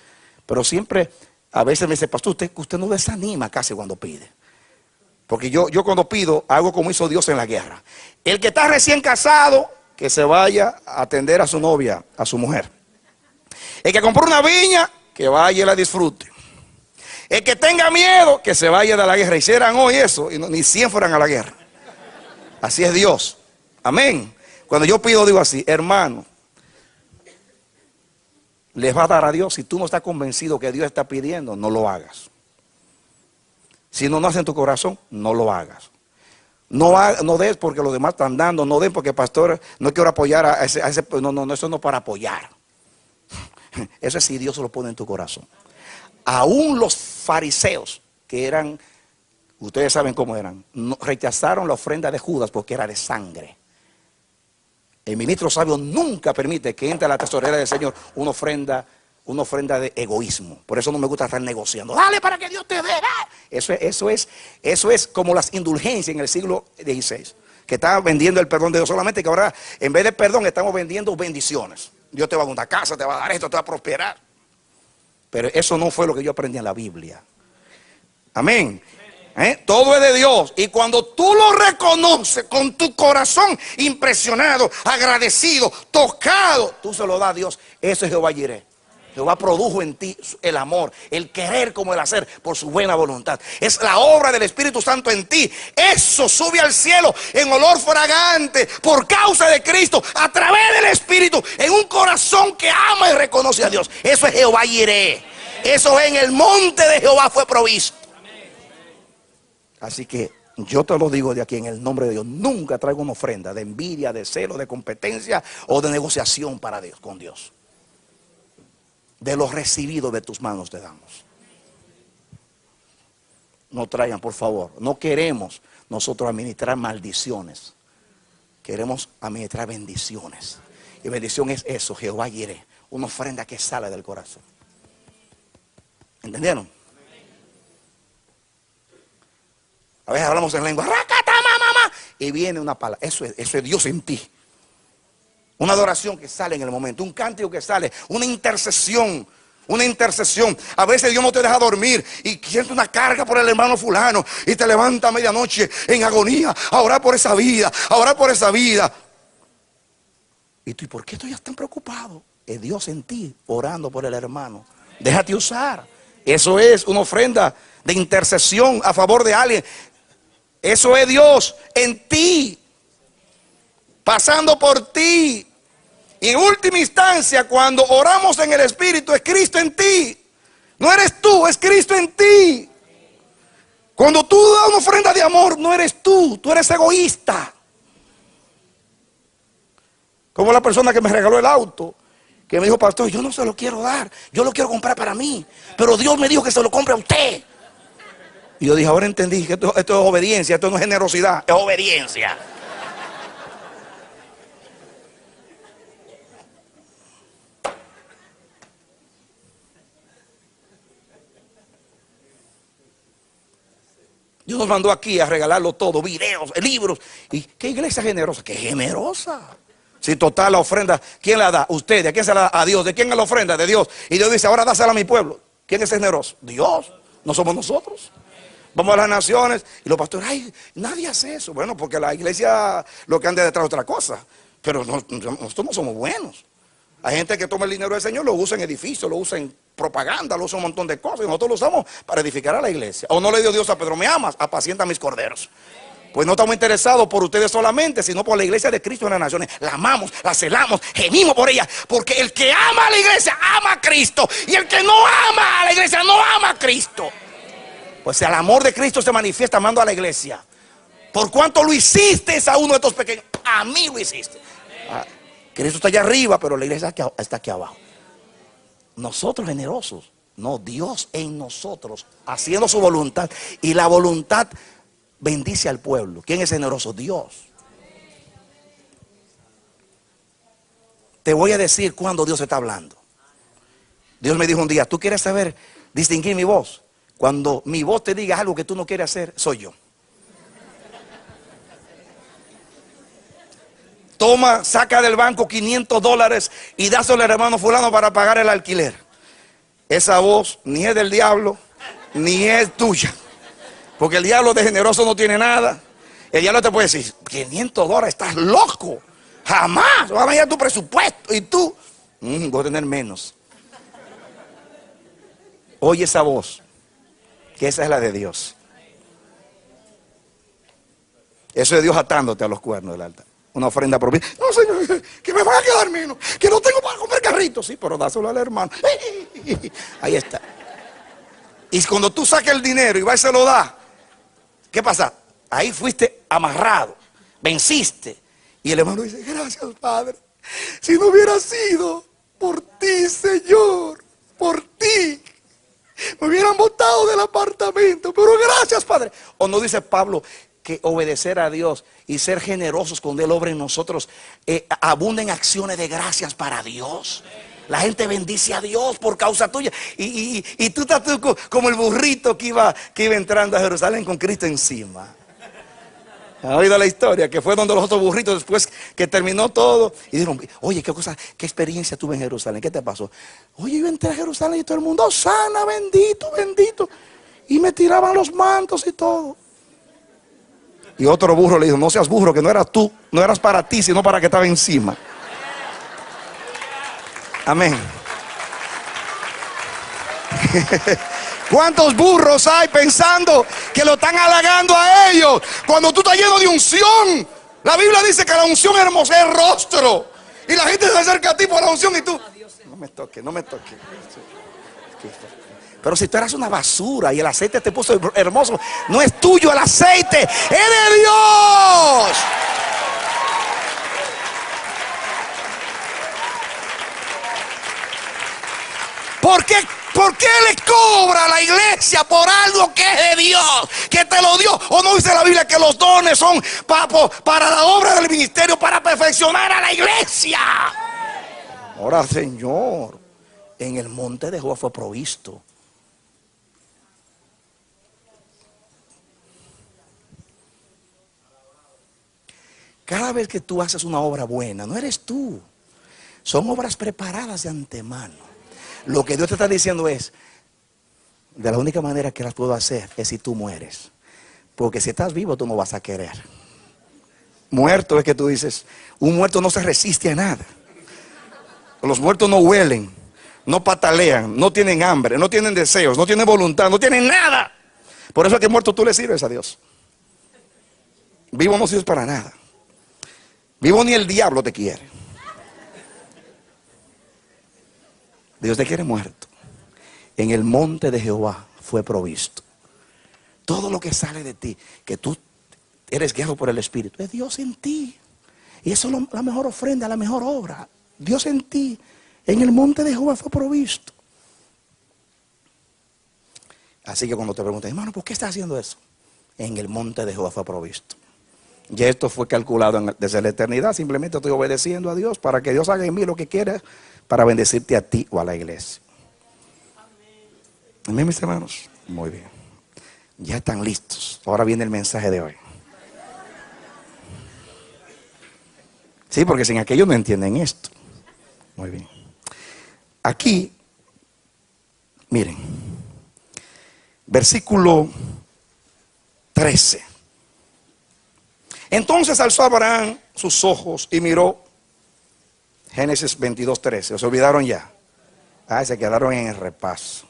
Speaker 2: Pero siempre, a veces me dice, pastor, usted no desanima casi cuando pide. Porque yo cuando pido, hago como hizo Dios en la guerra. El que está recién casado, que se vaya a atender a su novia, a su mujer. El que compró una viña, que vaya y la disfrute. El que tenga miedo, que se vaya de la guerra. Hicieran hoy eso, y ni 100 fueran a la guerra. Así es Dios. Amén. Cuando yo pido, digo así, hermano, les va a dar a Dios. Si tú no estás convencido que Dios está pidiendo, no lo hagas. Si no nace en tu corazón, no lo hagas. No des porque los demás están dando, no des porque pastor, no quiero apoyar a ese, no, eso no es para apoyar. Eso es si Dios lo pone en tu corazón. Aún los fariseos, que eran, ustedes saben cómo eran, rechazaron la ofrenda de Judas porque era de sangre. El ministro sabio nunca permite que entre a la tesorera del Señor una ofrenda de egoísmo. Por eso no me gusta estar negociando. Dale para que Dios te dé. Eso es como las indulgencias en el siglo XVI, que estaban vendiendo el perdón de Dios. Solamente que ahora, en vez de perdón, estamos vendiendo bendiciones. Dios te va a dar una casa, te va a dar esto, te va a prosperar. Pero eso no fue lo que yo aprendí en la Biblia. Amén. Todo es de Dios. Y cuando tú lo reconoces con tu corazón impresionado, agradecido, tocado, tú se lo das a Dios. Eso es Jehová Jireh. Jehová produjo en ti el amor, el querer como el hacer por su buena voluntad. Es la obra del Espíritu Santo en ti. Eso sube al cielo en olor fragante por causa de Cristo, a través del Espíritu, en un corazón que ama y reconoce a Dios. Eso es Jehová Jireh. Eso en el monte de Jehová fue provisto. Así que yo te lo digo de aquí en el nombre de Dios. Nunca traigo una ofrenda de envidia, de celo, de competencia o de negociación para Dios, con Dios. De lo recibido de tus manos te damos. No traigan, por favor. No queremos nosotros administrar maldiciones. Queremos administrar bendiciones. Y bendición es eso, Jehová Jireh. Una ofrenda que sale del corazón. ¿Entendieron? A veces hablamos en lengua. Y viene una palabra. Eso es Dios en ti. Una adoración que sale en el momento, un cántico que sale, una intercesión. Una intercesión. A veces Dios no te deja dormir y sientes una carga por el hermano fulano y te levanta a medianoche en agonía a orar por esa vida, a orar por esa vida. Y tú, ¿y por qué tú ya estás tan preocupado? Es Dios en ti orando por el hermano. Déjate usar. Eso es una ofrenda de intercesión a favor de alguien. Eso es Dios en ti, pasando por ti. Y en última instancia, cuando oramos en el Espíritu, es Cristo en ti. No eres tú, es Cristo en ti. Cuando tú das una ofrenda de amor, no eres tú eres egoísta. Como la persona que me regaló el auto, que me dijo, pastor, yo no se lo quiero dar, yo lo quiero comprar para mí, pero Dios me dijo que se lo compre a usted. Y yo dije, ahora entendí que esto es obediencia, esto no es generosidad, es obediencia. Dios nos mandó aquí a regalarlo todo, videos, libros. ¿Y qué iglesia generosa? ¿Qué generosa? Si total la ofrenda, ¿quién la da? Usted. ¿A quién se la da? A Dios. ¿De quién es la ofrenda? De Dios. Y Dios dice, ahora dásela a mi pueblo. ¿Quién es generoso? Dios. No somos nosotros. Vamos a las naciones y los pastores, ay, nadie hace eso. Bueno, porque la iglesia lo que anda detrás de otra cosa. Pero nosotros no somos buenos. Hay gente que toma el dinero del Señor, lo usa en edificios, lo usa en propaganda, lo usa en un montón de cosas. Y nosotros lo usamos para edificar a la iglesia. O no le dio Dios a Pedro, me amas, apacienta a mis corderos. Pues no estamos interesados por ustedes solamente, sino por la iglesia de Cristo en las naciones. La amamos, la celamos, gemimos por ella. Porque el que ama a la iglesia, ama a Cristo. Y el que no ama a la iglesia, no ama a Cristo. Pues el amor de Cristo se manifiesta amando a la iglesia. Por cuanto lo hiciste a uno de estos pequeños, a mí lo hiciste. Cristo está allá arriba, pero la iglesia está aquí abajo. Nosotros generosos, no, Dios en nosotros, haciendo su voluntad. Y la voluntad bendice al pueblo. ¿Quién es generoso? Dios. Te voy a decir cuando Dios está hablando. Dios me dijo un día, ¿tú quieres saber distinguir mi voz? Cuando mi voz te diga algo que tú no quieres hacer, soy yo. Toma, saca del banco $500 y dáselo al hermano fulano para pagar el alquiler. Esa voz ni es del diablo, ni es tuya. Porque el diablo de generoso no tiene nada. El diablo te puede decir, $500, estás loco. Jamás va a venir tu presupuesto. Y tú, voy a tener menos. Oye esa voz, que esa es la de Dios. Eso es Dios atándote a los cuernos del altar. Una ofrenda por mí. No, Señor, que me van a quedar menos. Que no tengo para comprar carritos. Sí, pero dáselo al hermano. Ahí está. Y cuando tú saques el dinero y vas y se lo das, ¿qué pasa? Ahí fuiste amarrado. Venciste. Y el hermano dice, gracias, Padre. Si no hubiera sido por ti, Señor, por ti, me hubieran botado del apartamento. Pero gracias, Padre. O no dice Pablo que obedecer a Dios y ser generosos cuando Él obra en nosotros abunda en acciones de gracias para Dios. La gente bendice a Dios por causa tuya. Y tú estás como el burrito que iba entrando a Jerusalén con Cristo encima. ¿Han oído la historia? Que fue donde los otros burritos, después que terminó todo, y dijeron, oye, qué experiencia tuve en Jerusalén. ¿Qué te pasó? Oye, yo entré a Jerusalén y todo el mundo sana, bendito, bendito. Y me tiraban los mantos y todo. Y otro burro le dijo, no seas burro, que no eras tú, no eras para ti, sino para que estaba encima. Amén. ¿Cuántos burros hay pensando que lo están halagando a ellos? Cuando tú estás lleno de unción. La Biblia dice que la unción hermosa es el rostro. Y la gente se acerca a ti por la unción y tú, no me toques, no me toques. Pero si tú eras una basura y el aceite te puso hermoso, no es tuyo el aceite, es de Dios. ¿Por qué le cobra a la iglesia por algo que es de Dios, que te lo dio? ¿O no dice la Biblia que los dones son para la obra del ministerio, para perfeccionar a la iglesia? Ahora, Señor, en el monte de Jehová fue provisto. Cada vez que tú haces una obra buena, no eres tú, son obras preparadas de antemano. Lo que Dios te está diciendo es, de la única manera que las puedo hacer es si tú mueres. Porque si estás vivo tú no vas a querer. Muerto es que tú dices, un muerto no se resiste a nada. Los muertos no huelen, no patalean, no tienen hambre, no tienen deseos, no tienen voluntad, no tienen nada. Por eso es que muerto tú le sirves a Dios. Vivo no sirves para nada. Vivo ni el diablo te quiere. Dios te quiere muerto. En el monte de Jehová fue provisto. Todo lo que sale de ti, que tú eres guiado por el Espíritu, es Dios en ti. Y eso es la mejor ofrenda, la mejor obra. Dios en ti. En el monte de Jehová fue provisto. Así que cuando te preguntan, hermano, ¿por qué estás haciendo eso? En el monte de Jehová fue provisto. Ya esto fue calculado desde la eternidad. Simplemente estoy obedeciendo a Dios para que Dios haga en mí lo que quiera, para bendecirte a ti o a la iglesia. Amén, mis hermanos. Muy bien. Ya están listos. Ahora viene el mensaje de hoy. Sí, porque sin aquello no entienden esto. Muy bien. Aquí, miren, versículo 13. Entonces alzó Abraham sus ojos y miró. Génesis 22:13. ¿Se olvidaron ya? Se quedaron en el repaso.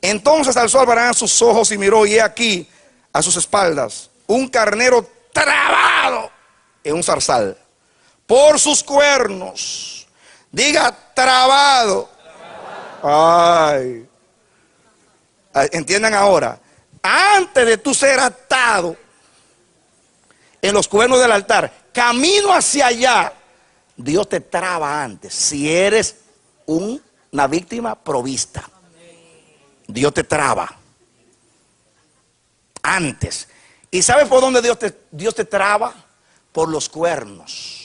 Speaker 2: Entonces alzó Abraham sus ojos y miró, y he aquí a sus espaldas un carnero trabado en un zarzal por sus cuernos. Diga, trabado. Ay. Entiendan ahora, antes de tú ser atado en los cuernos del altar, camino hacia allá, Dios te traba antes. Si eres una víctima provista, Dios te traba antes. ¿Y sabes por dónde Dios te traba? Por los cuernos.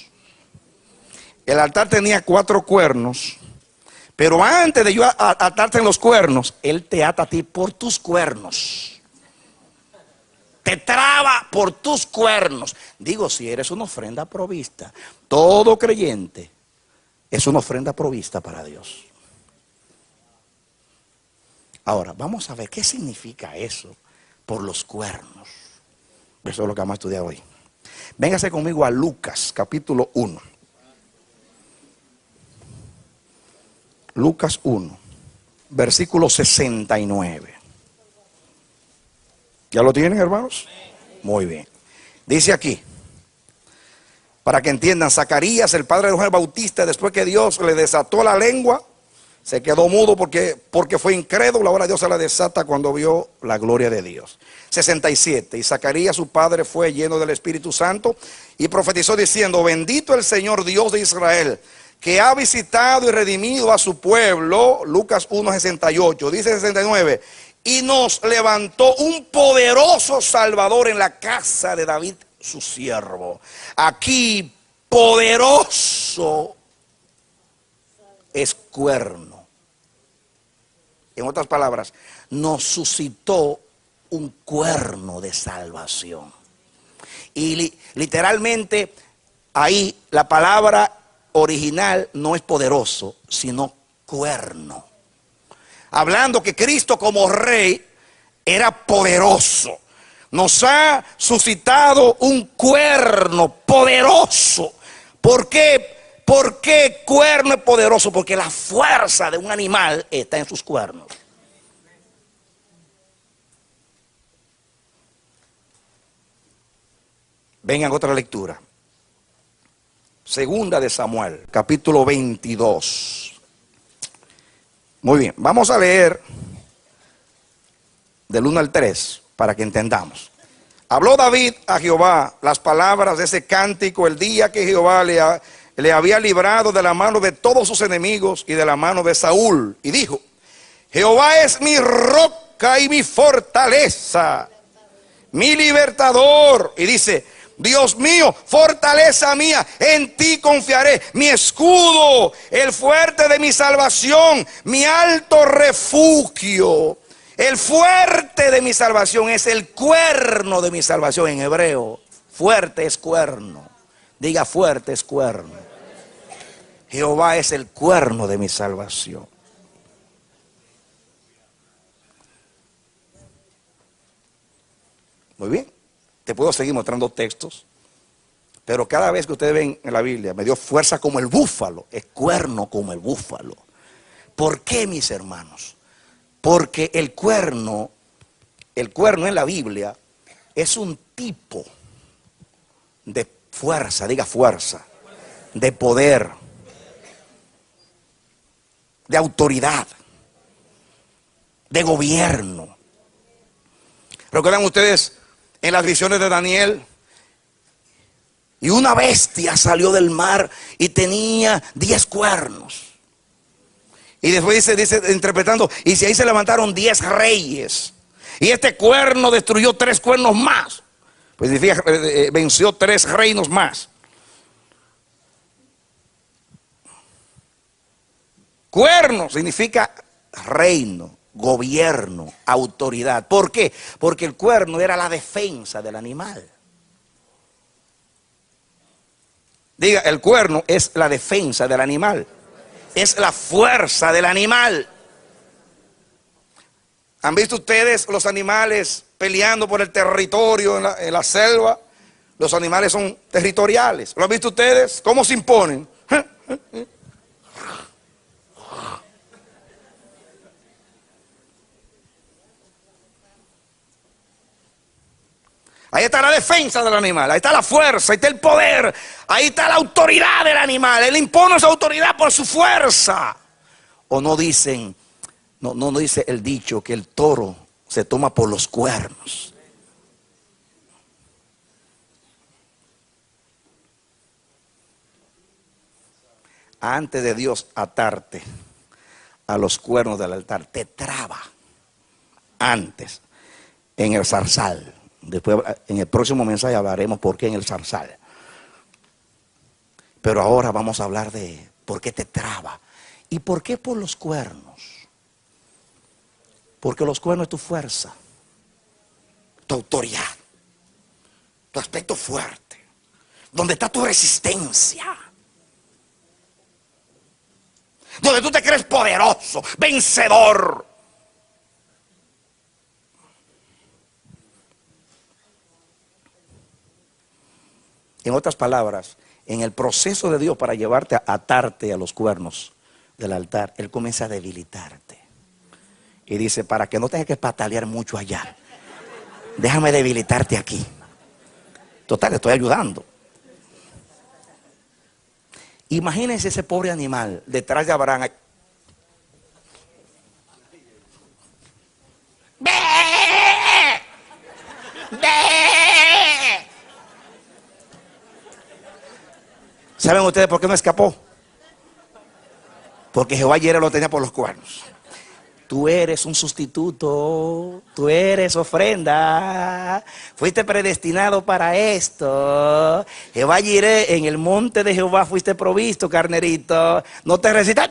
Speaker 2: El altar tenía 4 cuernos, pero antes de yo atarte en los cuernos, Él te ata a ti por tus cuernos. Te traba por tus cuernos. Digo, si eres una ofrenda provista, todo creyente es una ofrenda provista para Dios. Ahora, vamos a ver qué significa eso por los cuernos. Eso es lo que vamos a estudiar hoy. Véngase conmigo a Lucas, capítulo 1. Lucas 1, versículo 69. ¿Ya lo tienen, hermanos? Muy bien. Dice aquí, para que entiendan, Zacarías, el padre de Juan el Bautista, después que Dios le desató la lengua, se quedó mudo porque fue incrédulo. Ahora Dios se la desata cuando vio la gloria de Dios. 67. Y Zacarías, su padre, fue lleno del Espíritu Santo y profetizó diciendo, bendito el Señor Dios de Israel, que ha visitado y redimido a su pueblo. Lucas 1:68. Dice 69. Y nos levantó un poderoso Salvador en la casa de David, su siervo. Aquí, poderoso es cuerno. En otras palabras, nos suscitó un cuerno de salvación. Y literalmente, ahí la palabra original no es poderoso, sino cuerno. Hablando que Cristo como rey era poderoso. Nos ha suscitado un cuerno poderoso. ¿Por qué? ¿Por qué cuerno es poderoso? Porque la fuerza de un animal está en sus cuernos. Vengan otra lectura. Segunda de Samuel, capítulo 22. Muy bien, vamos a leer del 1 al 3 para que entendamos. Habló David a Jehová las palabras de ese cántico el día que Jehová le había librado de la mano de todos sus enemigos y de la mano de Saúl. Y dijo: Jehová es mi roca y mi fortaleza, mi libertador. Y dice: Dios mío, fortaleza mía, en ti confiaré, mi escudo, el fuerte de mi salvación, mi alto refugio. El fuerte de mi salvación es el cuerno de mi salvación en hebreo. Fuerte es cuerno. Diga: fuerte es cuerno. Jehová es el cuerno de mi salvación. Muy bien. Te puedo seguir mostrando textos, pero cada vez que ustedes ven en la Biblia, me dio fuerza como el búfalo, es cuerno como el búfalo. ¿Por qué, mis hermanos? Porque el cuerno en la Biblia es un tipo de fuerza, diga fuerza, de poder, de autoridad, de gobierno. ¿Recuerdan ustedes en las visiones de Daniel? Y una bestia salió del mar y tenía 10 cuernos. Y después dice interpretando, y si ahí se levantaron 10 reyes. Y este cuerno destruyó 3 cuernos más. Pues significa, venció 3 reinos más. Cuerno significa reino, gobierno, autoridad. ¿Por qué? Porque el cuerno era la defensa del animal. Diga: el cuerno es la defensa del animal. Es la fuerza del animal. ¿Han visto ustedes los animales peleando por el territorio en la selva? Los animales son territoriales. ¿Lo han visto ustedes? ¿Cómo se imponen? Ahí está la defensa del animal, ahí está la fuerza, ahí está el poder, ahí está la autoridad del animal. Él impone su autoridad por su fuerza. O no dicen, no dice el dicho que el toro se toma por los cuernos. Antes de Dios atarte a los cuernos del altar, te traba antes en el zarzal. Después, en el próximo mensaje hablaremos por qué en el zarzal. Pero ahora vamos a hablar de por qué te traba. ¿Y por qué por los cuernos? Porque los cuernos es tu fuerza, tu autoridad, tu aspecto fuerte, donde está tu resistencia, donde tú te crees poderoso, vencedor. En otras palabras, en el proceso de Dios para llevarte a atarte a los cuernos del altar, Él comienza a debilitarte. Y dice: para que no tengas que patalear mucho allá, déjame debilitarte aquí. Total, estoy ayudando. Imagínense ese pobre animal detrás de Abraham. ¡Bé! ¡Bé! ¿Saben ustedes por qué no escapó? Porque Jehová ayer lo tenía por los cuernos. Tú eres un sustituto, tú eres ofrenda, fuiste predestinado para esto. Jehová Jireh, en el monte de Jehová fuiste provisto, carnerito. No te resistas.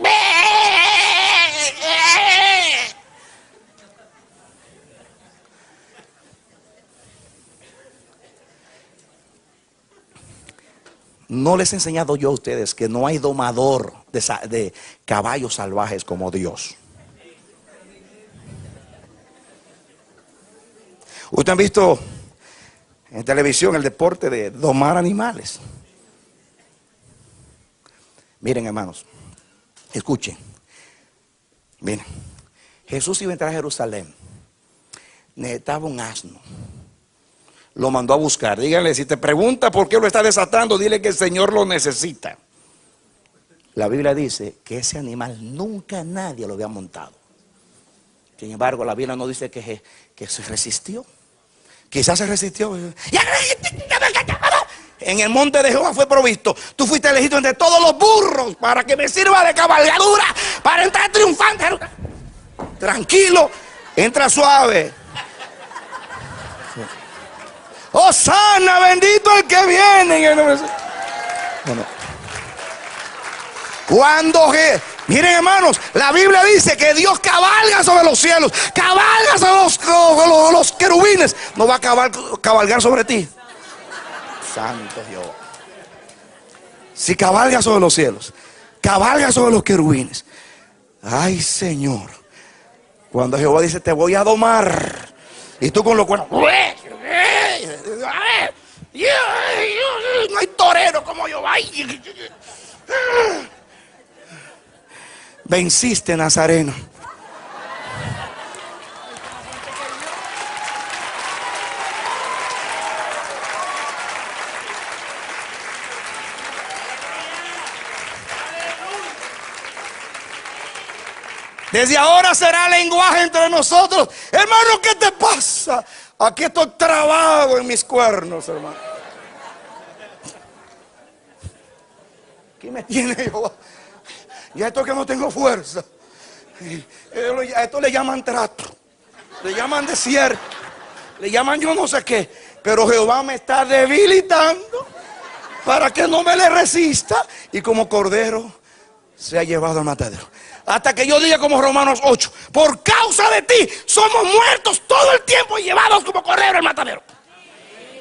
Speaker 2: ¿No les he enseñado yo a ustedes que no hay domador de caballos salvajes como Dios? Ustedes han visto en televisión el deporte de domar animales. Miren, hermanos, escuchen. Miren, Jesús iba a entrar a Jerusalén. Necesitaba un asno. Lo mandó a buscar. Díganle, si te pregunta por qué lo está desatando, dile que el Señor lo necesita. La Biblia dice que ese animal nunca nadie lo había montado. Sin embargo, la Biblia no dice que se resistió. Quizás se resistió. En el monte de Jehová fue provisto. Tú fuiste elegido entre todos los burros para que me sirva de cabalgadura para entrar triunfante. Tranquilo, entra suave. Hosana, bendito el que viene. Bueno, miren, hermanos, la Biblia dice que Dios cabalga sobre los cielos, cabalga sobre los querubines. No va a cabalgar sobre ti. Santo Jehová. Si cabalga sobre los cielos, cabalga sobre los querubines. Ay, Señor. Cuando Jehová dice, te voy a domar, y tú con los cuernos, no hay torero como Jehová. Venciste, Nazareno. Desde ahora será lenguaje entre nosotros. Hermano, ¿qué te pasa? Aquí estoy trabado en mis cuernos, hermano. ¿Qué me tiene Jehová? Ya esto que no tengo fuerza. A esto le llaman trato, le llaman desierto, le llaman yo no sé qué. Pero Jehová me está debilitando para que no me le resista. Y como cordero se ha llevado al matadero. Hasta que yo diga como Romanos 8, por causa de ti somos muertos todo el tiempo y llevados como cordero al matadero.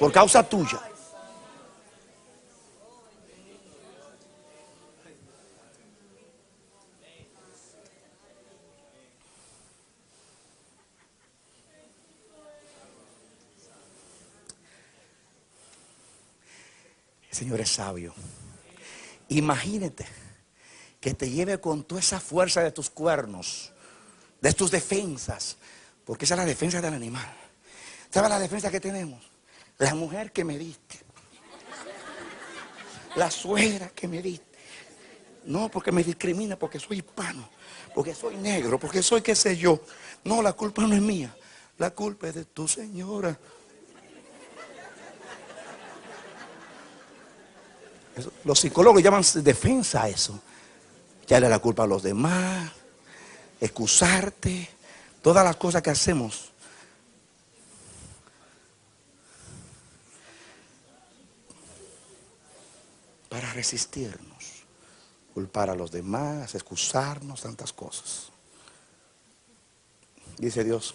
Speaker 2: Por causa tuya. El Señor es sabio. Imagínate que te lleve con toda esa fuerza de tus cuernos, de tus defensas, porque esa es la defensa del animal. ¿Sabes la defensa que tenemos? La mujer que me diste, la suegra que me diste. No porque me discrimina, porque soy hispano, porque soy negro, porque soy qué sé yo. No, la culpa no es mía, la culpa es de tu señora. Los psicólogos llaman defensa a eso. Echarle la culpa a los demás, excusarte, todas las cosas que hacemos. Para resistirnos, culpar a los demás, excusarnos, tantas cosas. Dice Dios,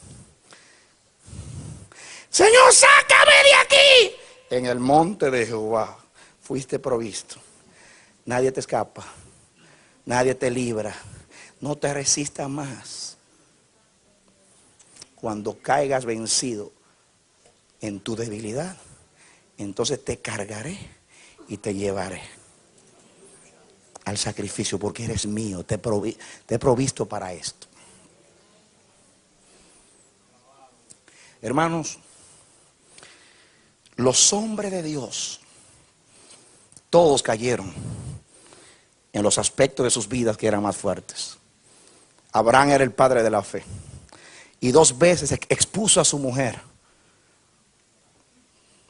Speaker 2: Señor, sácame de aquí. En el monte de Jehová fuiste provisto. Nadie te escapa. Nadie te libra. No te resistas más. Cuando caigas vencido en tu debilidad, entonces te cargaré y te llevaré al sacrificio, porque eres mío. Te he provisto para esto. Hermanos, los hombres de Dios, todos cayeron en los aspectos de sus vidas que eran más fuertes. Abraham era el padre de la fe y 2 veces expuso a su mujer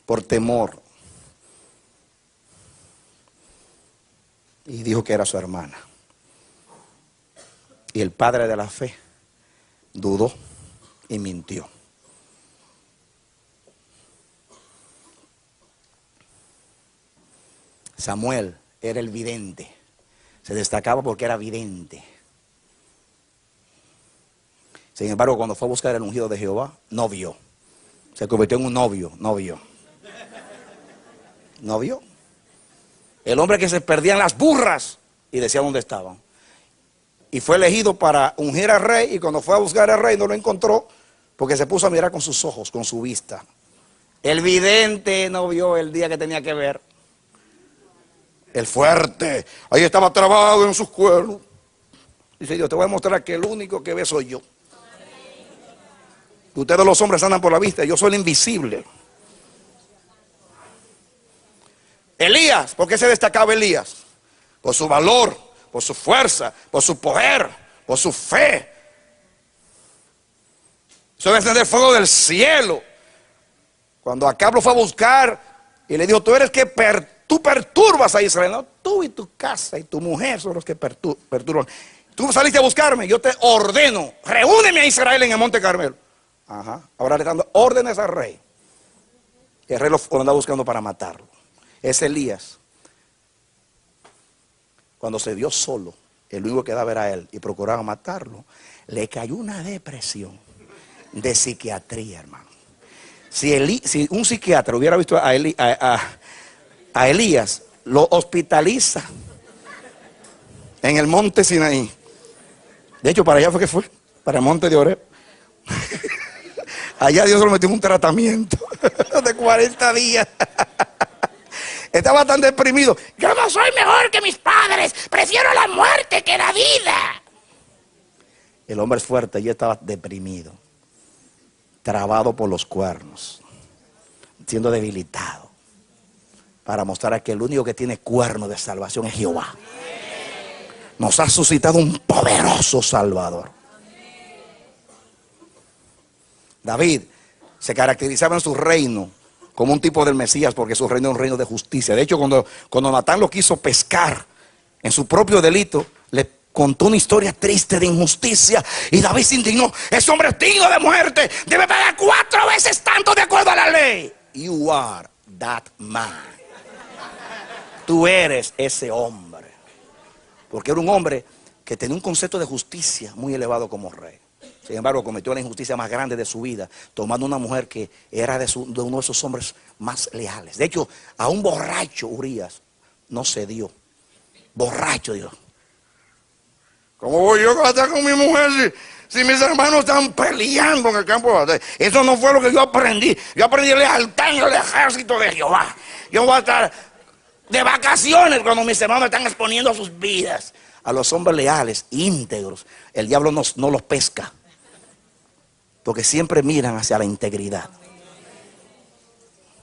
Speaker 2: por temor y dijo que era su hermana. Y el padre de la fe dudó y mintió. Samuel era el vidente. Se destacaba porque era vidente. Sin embargo, cuando fue a buscar el ungido de Jehová, no vio. Se convirtió en un novio, no vio. No vio. El hombre que se perdía en las burras y decía dónde estaban. Y fue elegido para ungir al rey, y cuando fue a buscar al rey no lo encontró, porque se puso a mirar con sus ojos, con su vista. El vidente no vio el día que tenía que ver. El fuerte, ahí estaba trabado en sus cuernos. Dice Dios, te voy a mostrar que el único que ve soy yo. Ustedes los hombres andan por la vista, yo soy el invisible. Elías, ¿por qué se destacaba Elías? Por su valor, por su fuerza, por su poder, por su fe. Eso debe descender fuego del cielo. Cuando Acab lo fue a buscar y le dijo, tú eres que tú perturbas a Israel. No, tú y tu casa y tu mujer son los que perturban. Tú saliste a buscarme, yo te ordeno, reúneme a Israel en el monte Carmelo. Ajá. Ahora le dando órdenes al rey. El rey lo anda buscando para matarlo. Es Elías. Cuando se vio solo, el único que quedaba era él y procuraba matarlo, le cayó una depresión de psiquiatría, hermano. Si un psiquiatra hubiera visto a Elías, lo hospitaliza en el monte Sinaí. De hecho, para allá fue que fue, para el monte de Oreb. Allá Dios lo metió en un tratamiento de 40 días. Estaba tan deprimido. Yo no soy mejor que mis padres, prefiero la muerte que la vida. El hombre es fuerte y estaba deprimido, trabado por los cuernos, siendo debilitado, para mostrar que el único que tiene cuerno de salvación es Jehová. Nos ha suscitado un poderoso Salvador. David se caracterizaba en su reino como un tipo del Mesías, porque su reino es un reino de justicia. De hecho, cuando Natán lo quiso pescar en su propio delito, le contó una historia triste de injusticia y David se indignó. Ese hombre es digno de muerte, debe pagar 4 veces tanto de acuerdo a la ley. You are that man. Tú eres ese hombre. Porque era un hombre que tenía un concepto de justicia muy elevado como rey. Sin embargo, cometió la injusticia más grande de su vida, tomando una mujer que era de uno de esos hombres más leales. De hecho, a un borracho Urías no cedió. Borracho, Dios. ¿Cómo voy yo a estar con mi mujer si mis hermanos están peleando en el campo de batalla? Eso no fue lo que yo aprendí. Yo aprendí lealtad en el ejército de Jehová. Yo voy a estar de vacaciones cuando mis hermanos están exponiendo sus vidas. A los hombres leales, íntegros, el diablo no los pesca, porque siempre miran hacia la integridad.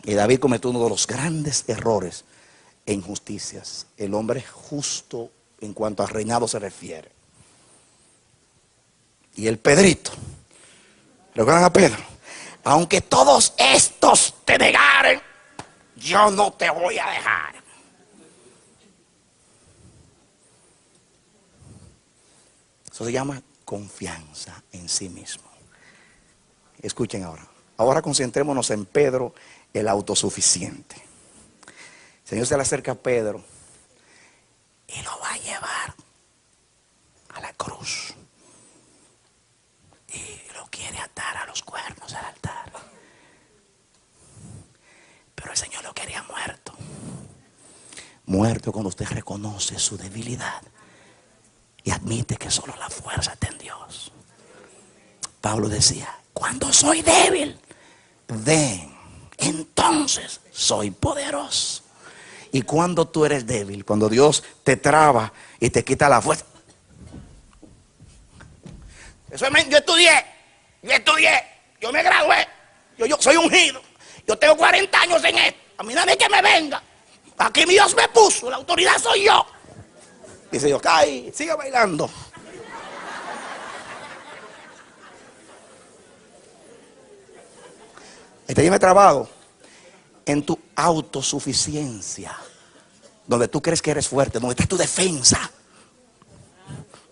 Speaker 2: Y David cometió uno de los grandes errores e injusticias. El hombre justo en cuanto al reinado se refiere. Y el Pedrito, ¿recuerdan a Pedro? Aunque todos estos te negaren, yo no te voy a dejar. Eso se llama confianza en sí mismo. Escuchen ahora. Ahora concentrémonos en Pedro, el autosuficiente. El Señor se le acerca a Pedro y lo va a llevar a la cruz. Y lo quiere atar a los cuernos del altar. Pero el Señor lo quería muerto. Muerto cuando usted reconoce su debilidad y admite que solo la fuerza está en Dios. Pablo decía, cuando soy débil, entonces soy poderoso. Y cuando tú eres débil, cuando Dios te traba y te quita la fuerza. Yo estudié, yo me gradué, yo soy ungido, yo tengo 40 años en esto. A mí nadie que me venga. Aquí Dios me puso, la autoridad soy yo. Dice yo, cae, sigue bailando. Te lleve trabado en tu autosuficiencia, donde tú crees que eres fuerte, donde está tu defensa,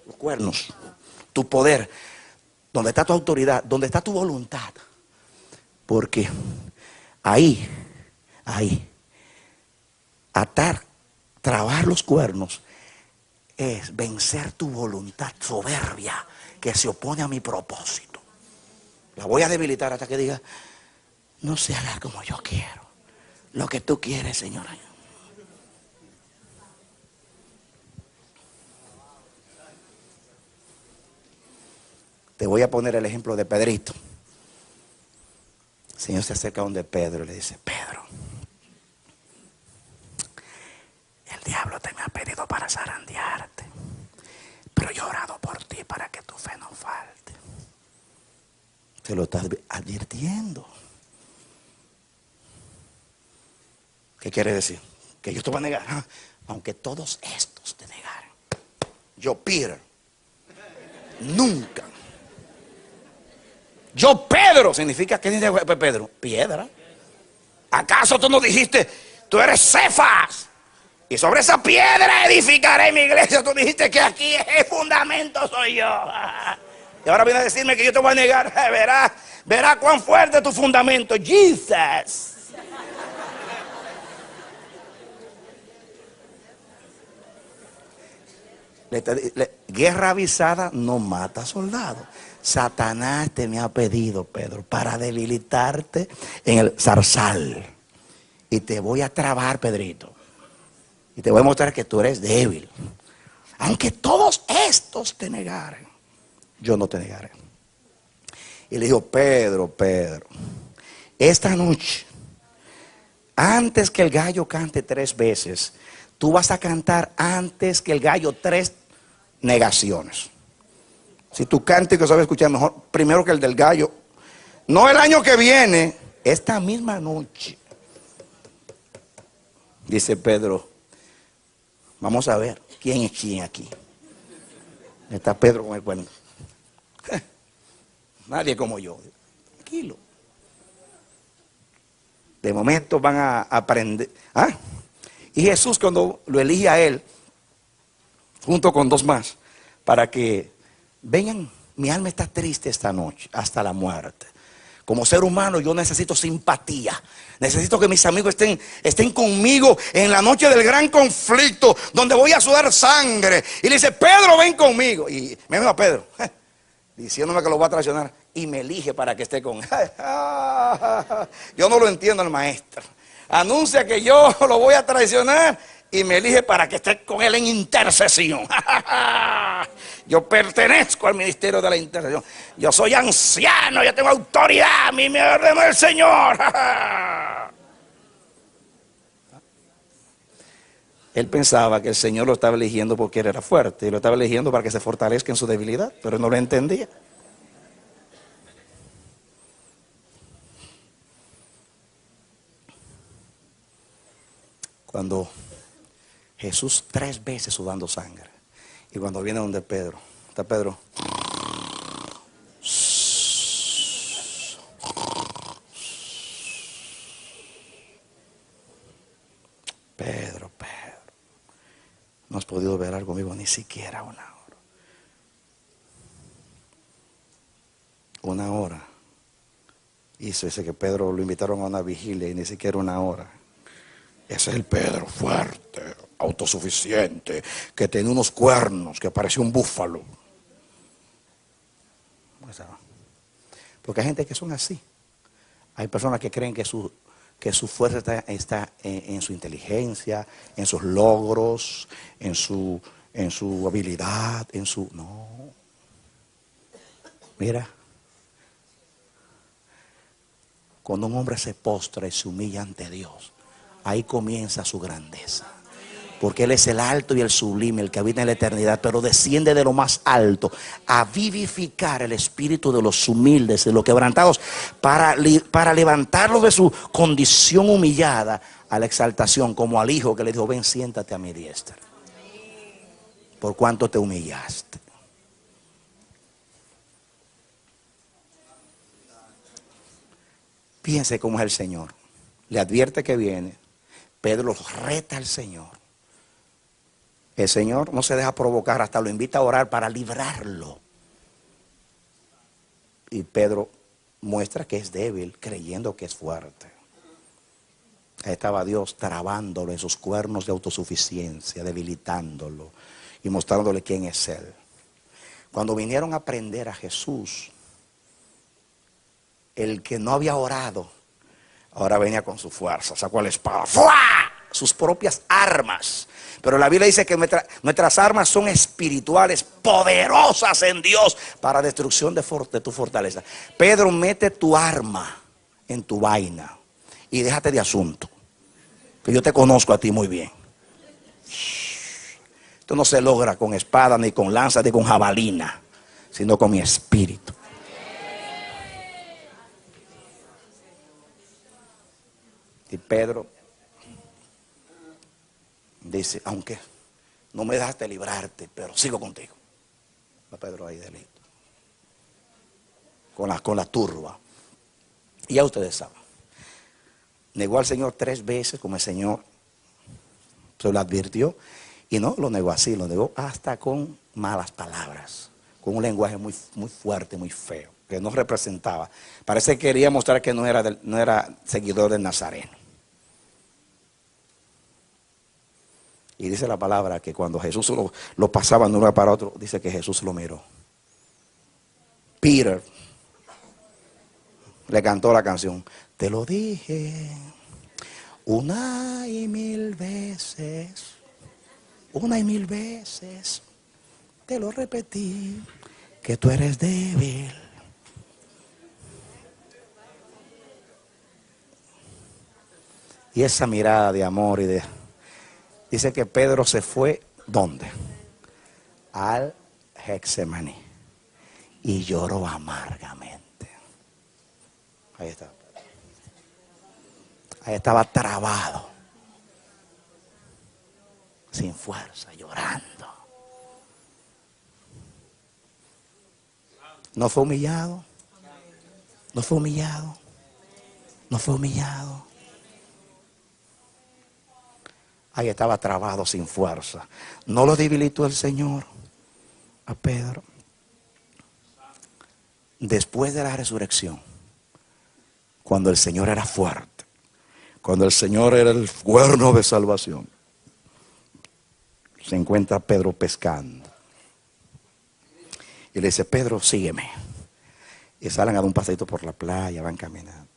Speaker 2: los cuernos, tu poder, donde está tu autoridad, donde está tu voluntad. Porque ahí, trabar los cuernos es vencer tu voluntad soberbia que se opone a mi propósito. La voy a debilitar hasta que diga, no se haga como yo quiero, lo que tú quieres, Señora. Te voy a poner el ejemplo de Pedrito. Señor se acerca donde Pedro y le dice: Pedro, el diablo te me ha pedido para zarandearte, pero yo he orado por ti para que tu fe no falte. Te lo está advirtiendo. ¿Qué quiere decir? Que yo te voy a negar. ¿Ah? Aunque todos estos te negaran, yo, Peter, nunca. Yo, Pedro, significa, ¿qué dice Pedro? Piedra. ¿Acaso tú no dijiste, tú eres Cefas, y sobre esa piedra edificaré mi iglesia? Tú dijiste que aquí el fundamento soy yo. Y ahora viene a decirme que yo te voy a negar. Verá cuán fuerte es tu fundamento. Jesus. Guerra avisada no mata soldados. Satanás te me ha pedido, Pedro, para debilitarte en el zarzal. Y te voy a trabar, Pedrito. Y te voy a mostrar que tú eres débil. Aunque todos estos te negaren, yo no te negaré. Y le dijo: Pedro, esta noche, antes que el gallo cante 3 veces, tú vas a cantar antes que el gallo 3 negaciones. Si tu cántico sabes escuchar mejor primero que el del gallo, no el año que viene, esta misma noche. Dice Pedro: vamos a ver quién es quién aquí. Está Pedro con el cuerno. Nadie como yo. Tranquilo. De momento van a aprender. ¿Ah? Y Jesús, cuando lo elige a él, junto con 2 más, para que vengan, mi alma está triste esta noche, hasta la muerte. Como ser humano yo necesito simpatía. Necesito que mis amigos estén conmigo en la noche del gran conflicto, donde voy a sudar sangre. Y le dice: Pedro, ven conmigo. Y me veo a Pedro, diciéndome que lo va a traicionar. Y me elige para que esté con él. Yo no lo entiendo al maestro. Anuncia que yo lo voy a traicionar y me elige para que esté con él en intercesión. Yo pertenezco al ministerio de la intercesión. Yo soy anciano, yo tengo autoridad, a mí me ordenó el Señor. Él pensaba que el Señor lo estaba eligiendo porque él era fuerte, y lo estaba eligiendo para que se fortalezca en su debilidad, pero no lo entendía. Cuando Jesús 3 veces sudando sangre, y cuando viene donde Pedro, está Pedro, Pedro, no has podido ver algo conmigo ni siquiera una hora. Una hora. Hizo ese que Pedro lo invitaron a una vigilia y ni siquiera una hora. Ese es el Pedro fuerte, autosuficiente, que tiene unos cuernos, que parece un búfalo. Porque hay gente que son así. Hay personas que creen que su fuerza está en su inteligencia, en sus logros, en su habilidad, No. Mira. Cuando un hombre se postra y se humilla ante Dios, ahí comienza su grandeza. Porque Él es el alto y el sublime, el que habita en la eternidad, pero desciende de lo más alto a vivificar el espíritu de los humildes, de los quebrantados, para levantarlos de su condición humillada a la exaltación, como al hijo que le dijo: ven, siéntate a mi diestra. Por cuánto te humillaste. Piense cómo es el Señor. Le advierte que viene. Pedro reta al Señor. El Señor no se deja provocar, hasta lo invita a orar para librarlo. Y Pedro muestra que es débil, creyendo que es fuerte. Ahí estaba Dios trabándolo en sus cuernos de autosuficiencia, debilitándolo y mostrándole quién es Él. Cuando vinieron a prender a Jesús, el que no había orado, ahora venía con su fuerza, sacó la espada, ¡fua!, sus propias armas. Pero la Biblia dice que nuestras armas son espirituales, poderosas en Dios para destrucción de tu fortaleza. Pedro, mete tu arma en tu vaina y déjate de asunto. Que yo te conozco a ti muy bien. Esto no se logra con espada, ni con lanza, ni con jabalina, sino con mi espíritu. Y Pedro dice, aunque no me dejaste librarte, pero sigo contigo. Va Pedro ahí delito. Con la turba. Y ya ustedes saben. Negó al Señor 3 veces, como el Señor se lo advirtió. Y no lo negó así, lo negó hasta con malas palabras. Con un lenguaje muy, muy fuerte, muy feo. Que no representaba. Parece que quería mostrar que no era seguidor del Nazareno. Y dice la palabra que cuando Jesús lo pasaba de un lugar para otro, dice que Jesús lo miró. Peter le cantó la canción. Te lo dije 1,000 veces, 1,000 veces, te lo repetí, que tú eres débil. Y esa mirada de amor y de... Dice que Pedro se fue, ¿dónde? Al Getsemaní. Y lloró amargamente. Ahí está. Ahí estaba trabado. Sin fuerza, llorando. No fue humillado. No fue humillado. No fue humillado. Ahí estaba trabado sin fuerza. No lo debilitó el Señor a Pedro. Después de la resurrección, cuando el Señor era fuerte, cuando el Señor era el cuerno de salvación, se encuentra Pedro pescando. Y le dice, Pedro, sígueme. Y salen a dar un paseito por la playa, van caminando.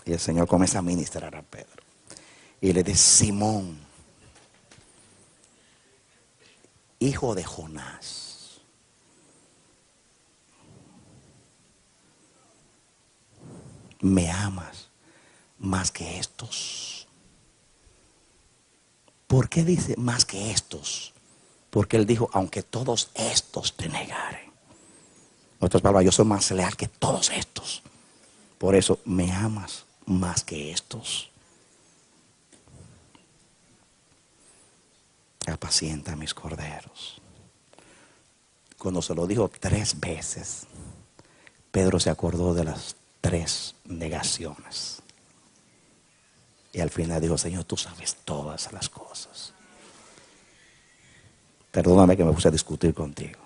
Speaker 2: Y el Señor comienza a ministrar a Pedro. Y le dice, Simón, hijo de Jonás, ¿me amas más que estos? ¿Por qué dice más que estos? Porque él dijo, aunque todos estos te negaren. En otras palabras, yo soy más leal que todos estos. Por eso, ¿me amas más que estos? Apacienta mis corderos. Cuando se lo dijo 3 veces, Pedro se acordó de las 3 negaciones. Y al final dijo, Señor, tú sabes todas las cosas. Perdóname que me puse a discutir contigo.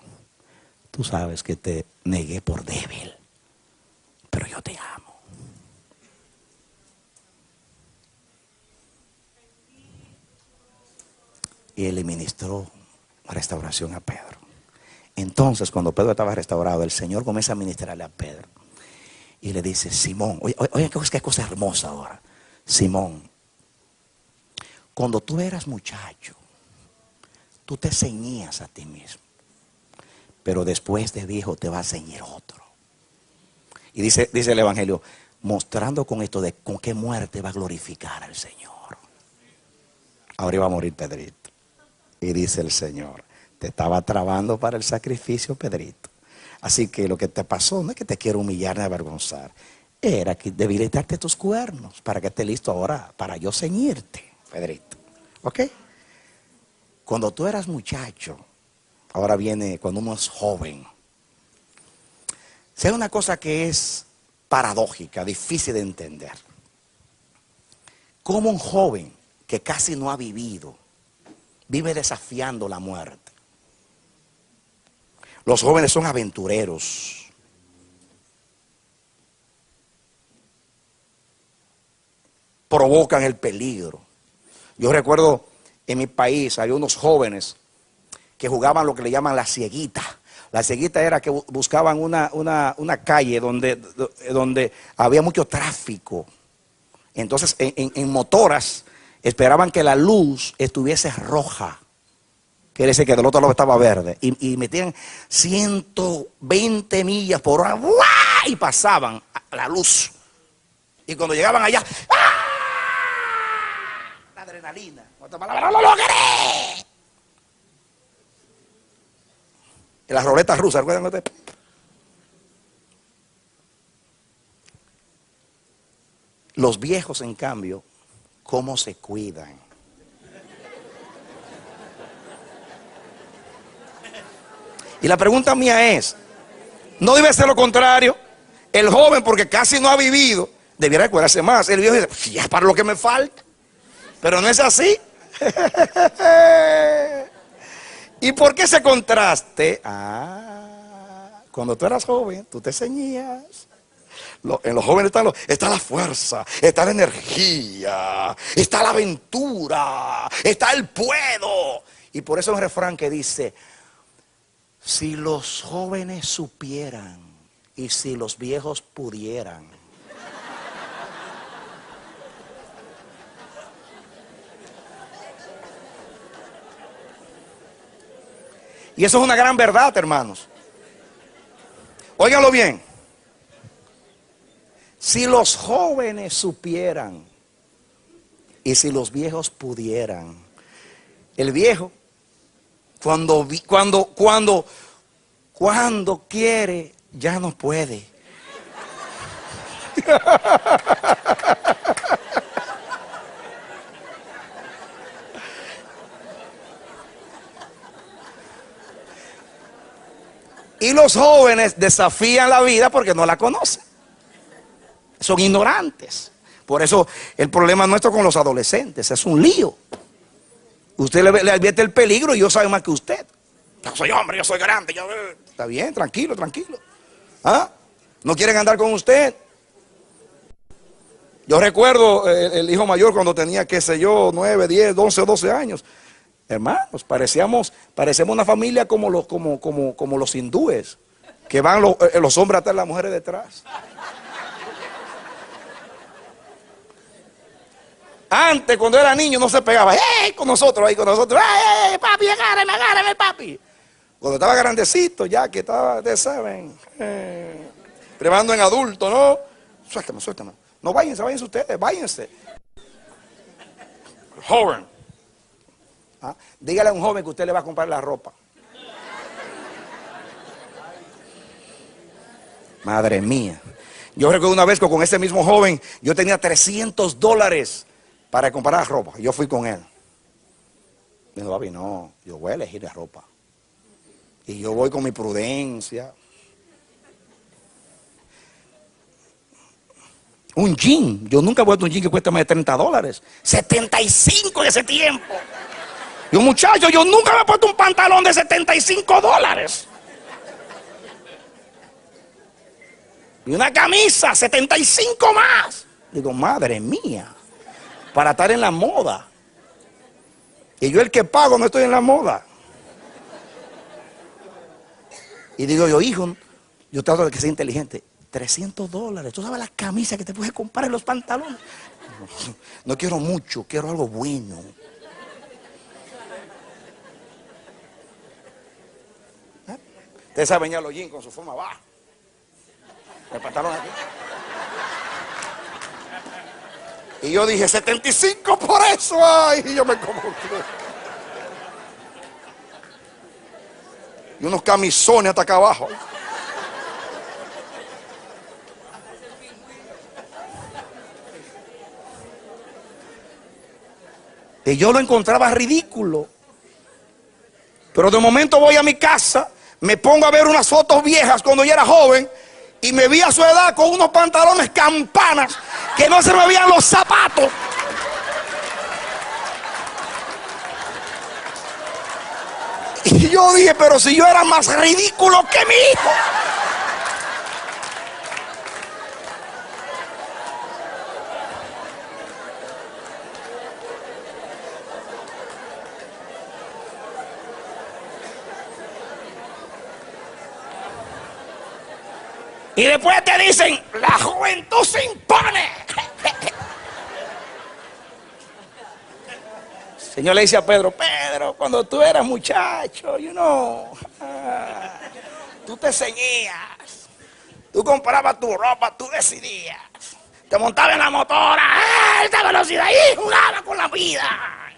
Speaker 2: Tú sabes que te negué por débil, pero yo te amo. Y él le ministró restauración a Pedro. Entonces, cuando Pedro estaba restaurado, el Señor comienza a ministrarle a Pedro. Y le dice, Simón, oye, qué cosa hermosa ahora. Simón, cuando tú eras muchacho, tú te ceñías a ti mismo. Pero después de viejo te va a ceñir otro. Y dice el Evangelio, mostrando con esto de con qué muerte va a glorificar al Señor. Ahora iba a morir Pedrito. Y dice el Señor, te estaba trabando para el sacrificio, Pedrito. Así que lo que te pasó no es que te quiero humillar ni avergonzar. Era que debilitarte tus cuernos para que estés listo ahora para yo ceñirte, Pedrito. ¿Ok? Cuando tú eras muchacho, ahora viene cuando uno es joven. Sea una cosa que es paradójica, difícil de entender. Como un joven que casi no ha vivido, vive desafiando la muerte. Los jóvenes son aventureros. Provocan el peligro. Yo recuerdo en mi país había unos jóvenes que jugaban lo que le llaman la cieguita. La cieguita era que buscaban una calle donde había mucho tráfico. Entonces en motoras esperaban que la luz estuviese roja. Quiere decir que del otro lado estaba verde. Y metían 120 millas por hora. ¡Uah! Y pasaban a la luz. Y cuando llegaban allá, ¡ah! La adrenalina. Otra palabra, ¡lo logré! En las roletas rusas, ¿recuerdan ustedes? Los viejos, en cambio, ¿cómo se cuidan? Y la pregunta mía es, ¿no debe ser lo contrario? El joven, porque casi no ha vivido, debiera cuidarse más. El viejo dice, ya para lo que me falta. Pero no es así. ¿Y por qué ese contraste? Cuando tú eras joven, tú te ceñías. En los jóvenes está la fuerza, está la energía, está la aventura, está el puedo. Y por eso hay un refrán que dice, si los jóvenes supieran y si los viejos pudieran. Y eso es una gran verdad, hermanos. Óiganlo bien. Si los jóvenes supieran y si los viejos pudieran. El viejo, cuando quiere, ya no puede. Y los jóvenes desafían la vida porque no la conocen. Son ignorantes. Por eso el problema nuestro con los adolescentes es un lío. Usted le advierte el peligro y yo sabe más que usted. Yo soy hombre, yo soy grande. Está bien, tranquilo, tranquilo. ¿Ah? ¿No quieren andar con usted? Yo recuerdo el hijo mayor cuando tenía, qué sé yo, 9, 10, 11, 12 años. Hermanos, parecemos una familia como los hindúes, que van los hombres atrás, las mujeres detrás. Antes, cuando era niño, no se pegaba. ¡Hey! Con nosotros, ahí con nosotros. ¡Hey, papi, agárrame, papi! Cuando estaba grandecito, ya que estaba, ustedes saben, tremendo en adulto, ¿no? Suéltame. No, váyanse ustedes, váyanse. Joven. ¿Ah? Dígale a un joven que usted le va a comprar la ropa. Madre mía. Yo recuerdo una vez que con ese mismo joven yo tenía $300 para comprar ropa. Yo fui con él. Me dijo, papi, no, yo voy a elegir la ropa. Y yo voy con mi prudencia. Un jean. Yo nunca he vuelto un jean que cuesta más de $30. 75 en ese tiempo. Yo, muchacho, yo nunca me he puesto un pantalón de $75. Y una camisa, 75 más. Digo, madre mía, para estar en la moda. Y yo el que pago no estoy en la moda. Y digo yo, hijo, yo trato de que sea inteligente. $300. ¿Tú sabes las camisas que te puedes comprar en los pantalones? No quiero mucho, quiero algo bueno. Ustedes saben ya los jeans con su forma baja. El pantalón aquí. Y yo dije, 75 por eso. Ay, y yo me conmoví. Y unos camisones hasta acá abajo. Y yo lo encontraba ridículo. Pero de momento voy a mi casa, me pongo a ver unas fotos viejas cuando yo era joven y me vi a su edad con unos pantalones campanas que no se me veían los zapatos. Y yo dije, pero si yo era más ridículo que mi hijo. Y después te dicen, la juventud se impone. El Señor le dice a Pedro, Pedro, cuando tú eras muchacho, tú te ceñías, tú comprabas tu ropa, tú decidías, se montaba en la motora, ¡a alta velocidad! Y jugaba con la vida.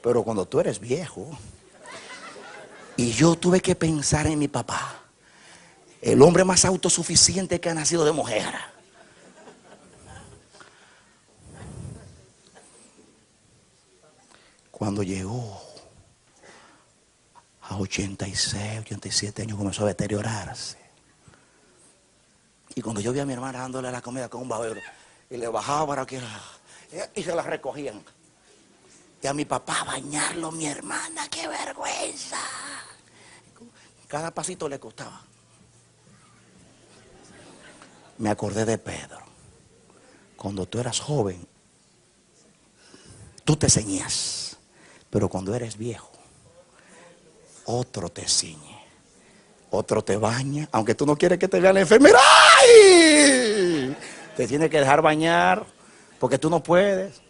Speaker 2: Pero cuando tú eres viejo, y yo tuve que pensar en mi papá, el hombre más autosuficiente que ha nacido de mujer. Cuando llegó a 86, 87 años, comenzó a deteriorarse. Y cuando yo vi a mi hermana dándole la comida con un babero, y le bajaba para que y se la recogían. Y a mi papá bañarlo, mi hermana, qué vergüenza. Cada pasito le costaba. Me acordé de Pedro. Cuando tú eras joven, tú te ceñías. Pero cuando eres viejo, otro te ciñe, otro te baña, aunque tú no quieres que te vea la enfermera. ¡Ay! Te tiene que dejar bañar porque tú no puedes.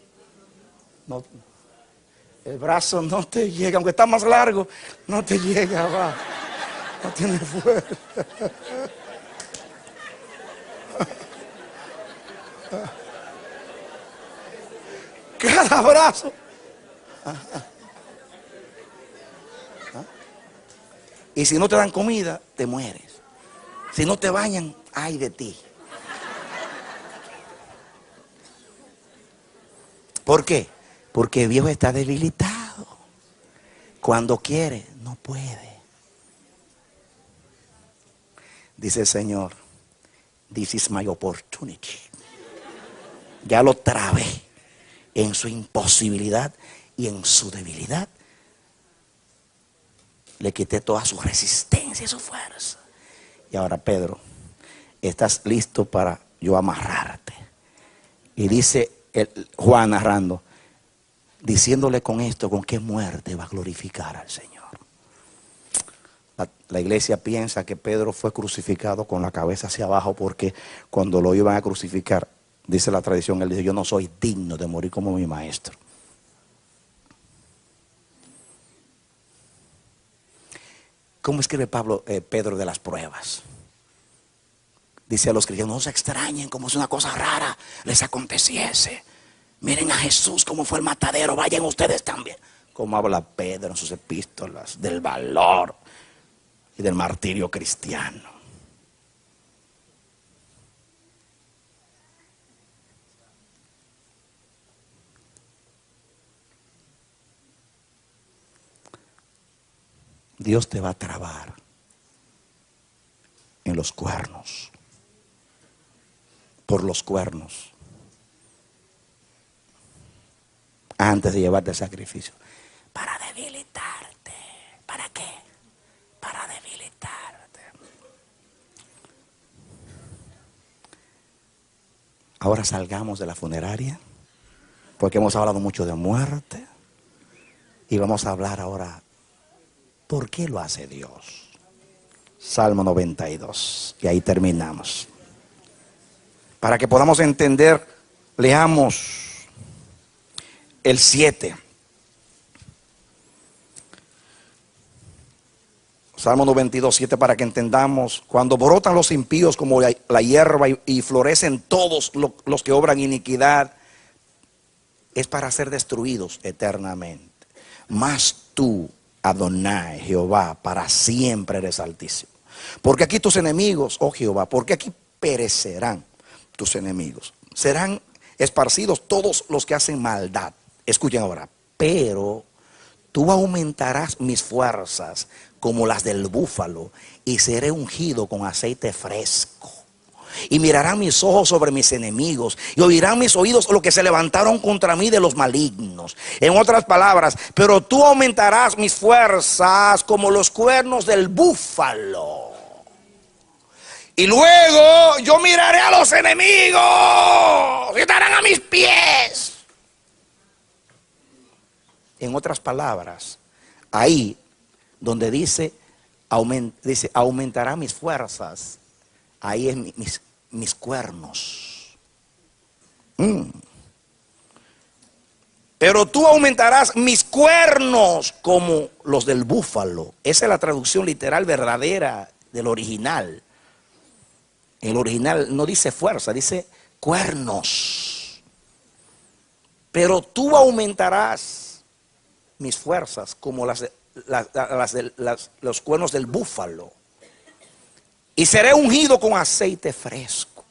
Speaker 2: No, el brazo no te llega, aunque está más largo, no te llega, va. No tiene fuerza. Cada brazo. Y si no te dan comida, te mueres. Si no te bañan, ay de ti. ¿Por qué? Porque el viejo está debilitado. Cuando quiere, no puede. Dice el Señor, this is my opportunity. Ya lo trabé en su imposibilidad y en su debilidad. Le quité toda su resistencia y su fuerza. Y ahora, Pedro, estás listo para yo amarrarte. Y dice Juan narrando, diciéndole con esto, con qué muerte va a glorificar al Señor. La iglesia piensa que Pedro fue crucificado con la cabeza hacia abajo porque cuando lo iban a crucificar, dice la tradición, él dice, yo no soy digno de morir como mi maestro. ¿Cómo escribe Pedro de las pruebas? Dice a los cristianos, no se extrañen como si una cosa rara les aconteciese. Miren a Jesús como fue el matadero, vayan ustedes también. Como habla Pedro en sus epístolas del valor y del martirio cristiano. Dios te va a trabar en los cuernos, por los cuernos, antes de llevarte el sacrificio, para debilitarte. ¿Para qué? Para debilitarte. Ahora salgamos de la funeraria, porque hemos hablado mucho de muerte, y vamos a hablar ahora, ¿por qué lo hace Dios? Salmo 92, y ahí terminamos. Para que podamos entender, leamos el 7. Salmo 92, 7, para que entendamos. Cuando brotan los impíos como la hierba y florecen todos los que obran iniquidad, es para ser destruidos eternamente. Mas tú, Adonai, Jehová, para siempre eres altísimo. Porque aquí tus enemigos, oh Jehová, porque aquí perecerán tus enemigos. Serán esparcidos todos los que hacen maldad. Escuchen ahora. Pero tú aumentarás mis fuerzas como las del búfalo y seré ungido con aceite fresco. Y mirarán mis ojos sobre mis enemigos y oirán mis oídos lo que se levantaron contra mí de los malignos. En otras palabras, pero tú aumentarás mis fuerzas como los cuernos del búfalo. Y luego yo miraré a los enemigos y estarán a mis pies. En otras palabras, ahí donde dice aumentará mis fuerzas, ahí es mis cuernos. Pero tú aumentarás mis cuernos como los del búfalo. Esa es la traducción literal verdadera del original. En el original no dice fuerza, dice cuernos. Pero tú aumentarás mis fuerzas como los cuernos del búfalo. Y seré ungido con aceite fresco.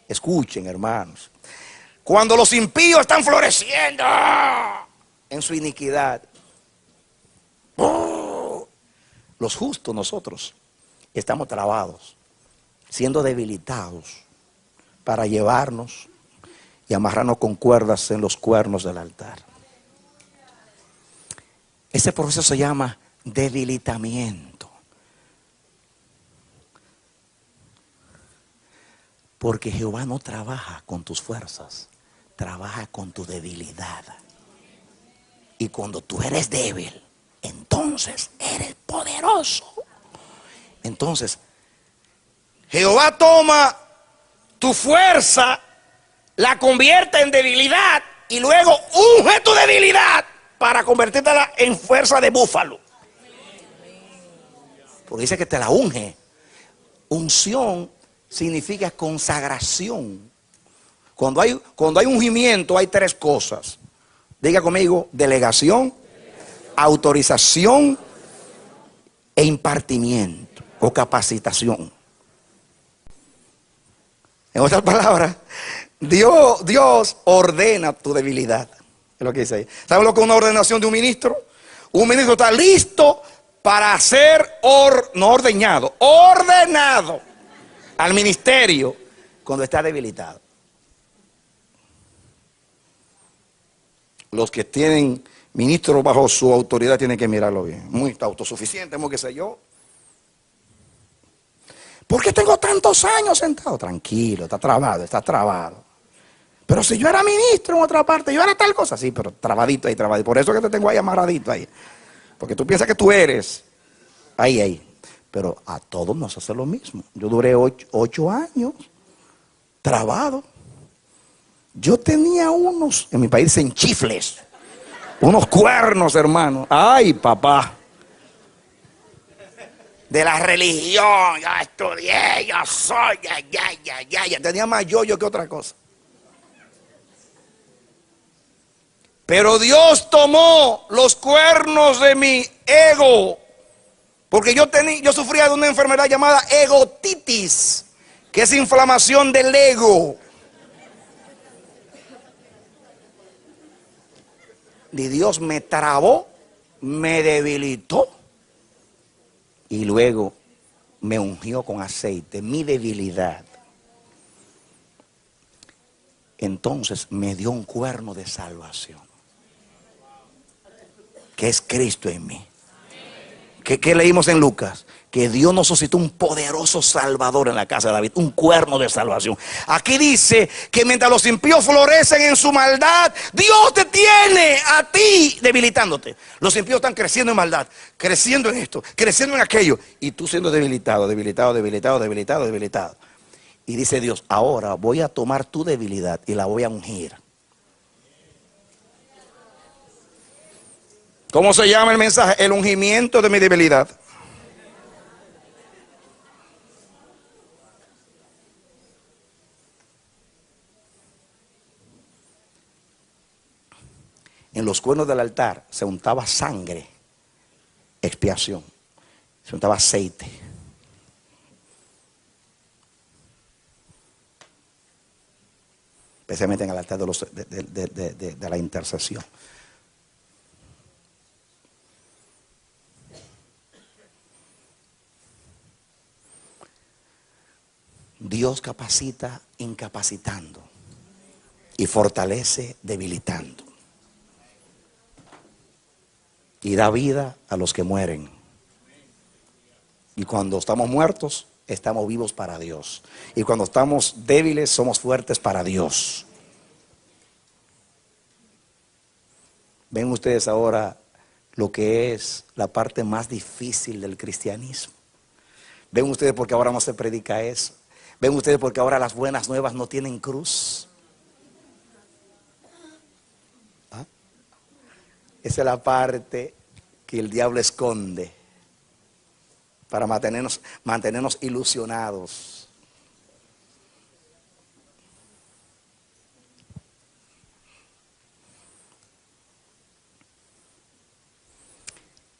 Speaker 2: Escuchen, hermanos. Cuando los impíos están floreciendo en su iniquidad, los justos, nosotros, estamos trabados, siendo debilitados para llevarnos y amarrarnos con cuerdas en los cuernos del altar. Ese proceso se llama debilitamiento. Porque Jehová no trabaja con tus fuerzas, trabaja con tu debilidad. Y cuando tú eres débil, entonces eres poderoso. Entonces, Jehová toma tu fuerza, la convierte en debilidad y luego unge tu debilidad para convertirla en fuerza de búfalo. Porque dice que te la unge. Unción significa consagración. Cuando hay ungimiento hay tres cosas. Diga conmigo: delegación, autorización e impartimiento o capacitación. En otras palabras, Dios ordena tu debilidad. Es lo que dice ahí. ¿Saben lo que es una ordenación de un ministro? Un ministro está listo para ser no ordenado, ordenado al ministerio cuando está debilitado. Los que tienen ministros bajo su autoridad tienen que mirarlo bien. Muy autosuficiente, muy qué sé yo. ¿Por qué tengo tantos años sentado? Tranquilo, está trabado. Pero si yo era ministro en otra parte, yo era tal cosa. Sí, pero trabadito ahí, trabadito. Por eso que te tengo ahí amarradito ahí. Porque tú piensas que tú eres. Ahí. Pero a todos nos hace lo mismo. Yo duré 8 años trabado. Yo tenía unos, en mi país dicen chifles, unos cuernos, hermano. Ay, papá. De la religión, yo estudié, yo soy, ya. Tenía más yo que otra cosa. Pero Dios tomó los cuernos de mi ego. Porque yo sufría de una enfermedad llamada egotitis, que es inflamación del ego. Y Dios me trabó, me debilitó y luego me ungió con aceite, mi debilidad. Entonces me dio un cuerno de salvación, que es Cristo en mí. ¿Qué leímos en Lucas? Que Dios nos suscitó un poderoso salvador en la casa de David, un cuerno de salvación. Aquí dice que mientras los impíos florecen en su maldad, Dios te tiene a ti debilitándote. Los impíos están creciendo en maldad, creciendo en esto, creciendo en aquello, y tú siendo debilitado. Y dice Dios: ahora voy a tomar tu debilidad y la voy a ungir. ¿Cómo se llama el mensaje? El ungimiento de mi debilidad. En los cuernos del altar se untaba sangre, expiación, se untaba aceite. Especialmente en el altar de la intercesión. Dios capacita incapacitando y fortalece debilitando. Y da vida a los que mueren. Y cuando estamos muertos, estamos vivos para Dios. Y cuando estamos débiles, somos fuertes para Dios. Ven ustedes ahora lo que es la parte más difícil del cristianismo. Ven ustedes porque ahora no se predica eso. Ven ustedes porque ahora las buenas nuevas no tienen cruz. ¿Ah? Esa es la parte que el diablo esconde para mantenernos ilusionados.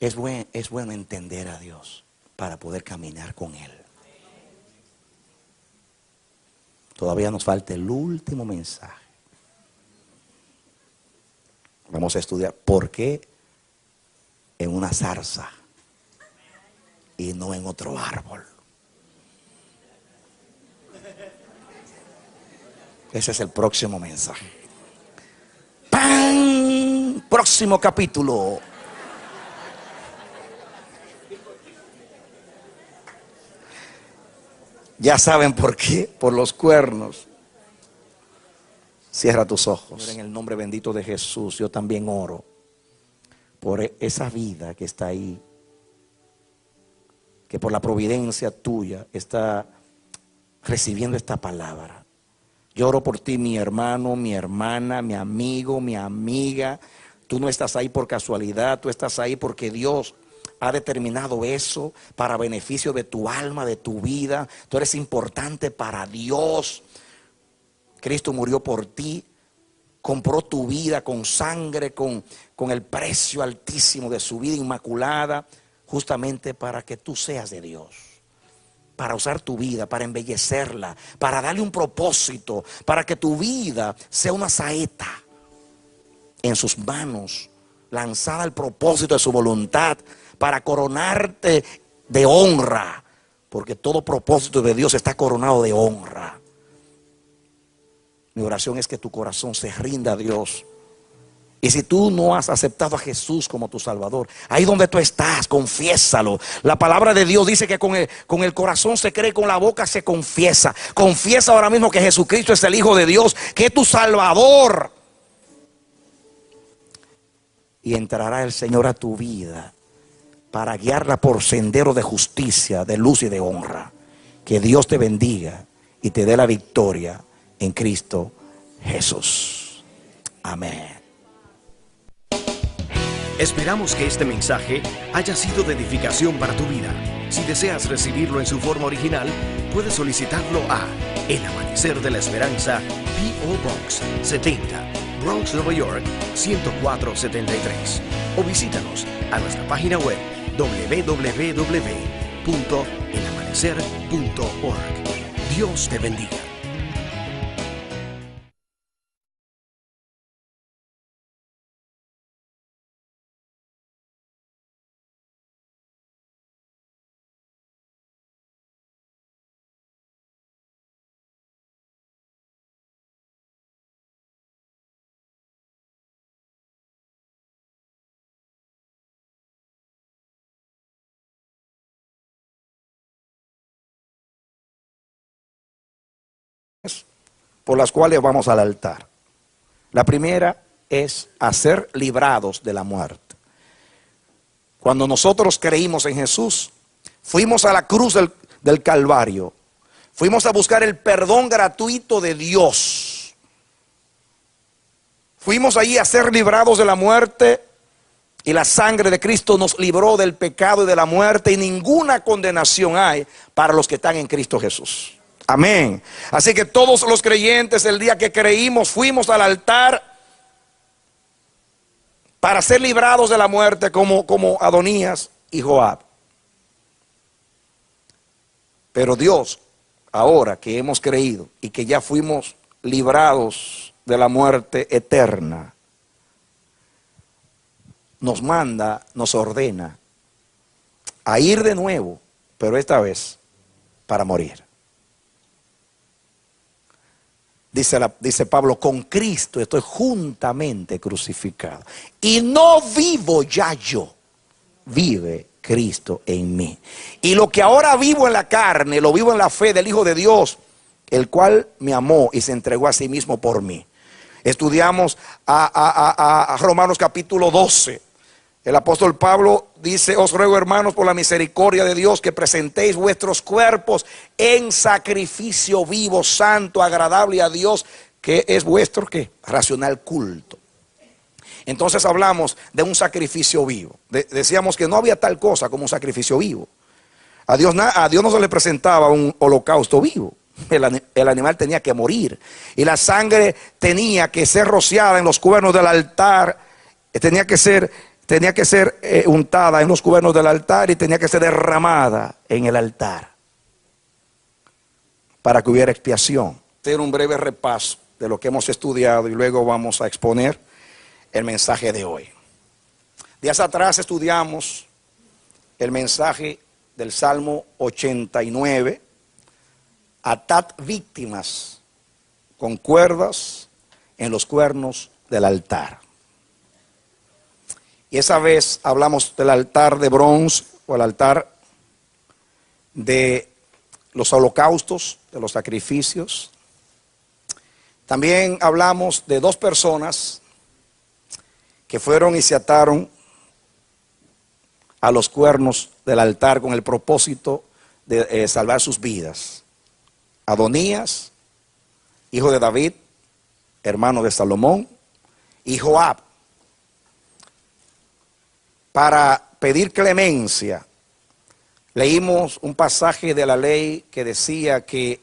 Speaker 2: es bueno entender a Dios para poder caminar con Él. Todavía nos falta el último mensaje. Vamos a estudiar por qué en una zarza y no en otro árbol. Ese es el próximo mensaje. ¡Pam! Próximo capítulo. Ya saben por qué, por los cuernos. Cierra tus ojos. En el nombre bendito de Jesús, yo también oro por esa vida que está ahí, que por la providencia tuya está recibiendo esta palabra. Yo oro por ti, mi hermano, mi hermana, mi amigo, mi amiga. Tú no estás ahí por casualidad, tú estás ahí porque Dios ha determinado eso para beneficio de tu alma, de tu vida. Tú eres importante para Dios. Cristo murió por ti, compró tu vida con sangre, con el precio altísimo de su vida inmaculada, justamente para que tú seas de Dios. Para usar tu vida, para embellecerla, para darle un propósito, para que tu vida sea una saeta en sus manos, lanzada al propósito de su voluntad, para coronarte de honra, porque todo propósito de Dios está coronado de honra. Mi oración es que tu corazón se rinda a Dios. Y si tú no has aceptado a Jesús como tu Salvador, ahí donde tú estás, confiésalo. La palabra de Dios dice que con el corazón se cree, con la boca se confiesa. Confiesa ahora mismo que Jesucristo es el Hijo de Dios, que es tu Salvador. Y entrará el Señor a tu vida para guiarla por sendero de justicia, de luz y de honra. Que Dios te bendiga y te dé la victoria en Cristo Jesús. Amén.
Speaker 1: Esperamos que este mensaje haya sido de edificación para tu vida. Si deseas recibirlo en su forma original, puedes solicitarlo a El Amanecer de la Esperanza, P.O. Box 70, Bronx, Nueva York 10473. O visítanos a nuestra página web www.elamanecer.org. Dios te bendiga.
Speaker 2: Por las cuales vamos al altar. La primera es a ser librados de la muerte. Cuando nosotros creímos en Jesús, fuimos a la cruz del Calvario, fuimos a buscar el perdón gratuito de Dios, fuimos allí a ser librados de la muerte, y la sangre de Cristo nos libró del pecado y de la muerte, y ninguna condenación hay para los que están en Cristo Jesús. Amén. Así que todos los creyentes, el día que creímos, fuimos al altar para ser librados de la muerte como Adonías y Joab. Pero Dios, ahora que hemos creído y que ya fuimos librados de la muerte eterna, nos manda, nos ordena a ir de nuevo, pero esta vez para morir. Dice Pablo, con Cristo estoy juntamente crucificado. Y no vivo ya yo, vive Cristo en mí. Y lo que ahora vivo en la carne, lo vivo en la fe del Hijo de Dios, el cual me amó y se entregó a sí mismo por mí. Estudiamos a Romanos capítulo 12. El apóstol Pablo dice: os ruego, hermanos, por la misericordia de Dios, que presentéis vuestros cuerpos en sacrificio vivo, santo, agradable a Dios, que es vuestro ¿qué? Racional culto. Entonces hablamos de un sacrificio vivo. Decíamos que no había tal cosa como un sacrificio vivo. A Dios no se le presentaba un holocausto vivo. El animal tenía que morir, y la sangre tenía que ser rociada en los cuernos del altar. Tenía que ser tenía que ser untada en los cuernos del altar y tenía que ser derramada en el altar para que hubiera expiación. Hacer un breve repaso de lo que hemos estudiado y luego vamos a exponer el mensaje de hoy. Días atrás estudiamos el mensaje del Salmo 89, atad víctimas con cuerdas en los cuernos del altar. Y esa vez hablamos del altar de bronce o el altar de los holocaustos, de los sacrificios. También hablamos de dos personas que fueron y se ataron a los cuernos del altar con el propósito de salvar sus vidas. Adonías, hijo de David, hermano de Salomón, y Joab, para pedir clemencia. Leímos un pasaje de la ley que decía que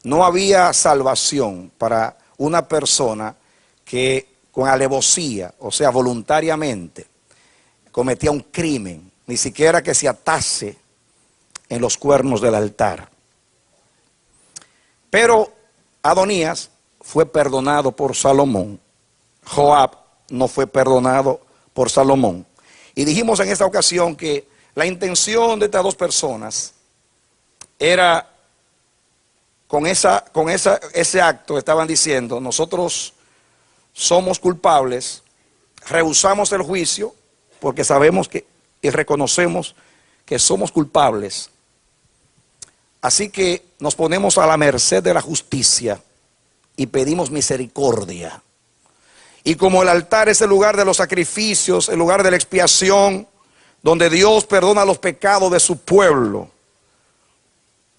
Speaker 2: no había salvación para una persona que con alevosía, o sea, voluntariamente, cometía un crimen, ni siquiera que se atase en los cuernos del altar. Pero Adonías fue perdonado por Salomón. Joab no fue perdonado por Salomón. Y dijimos en esta ocasión que la intención de estas dos personas era, con ese acto estaban diciendo: nosotros somos culpables, rehusamos el juicio porque sabemos que y reconocemos que somos culpables. Así que nos ponemos a la merced de la justicia y pedimos misericordia. Y como el altar es el lugar de los sacrificios, el lugar de la expiación, donde Dios perdona los pecados de su pueblo,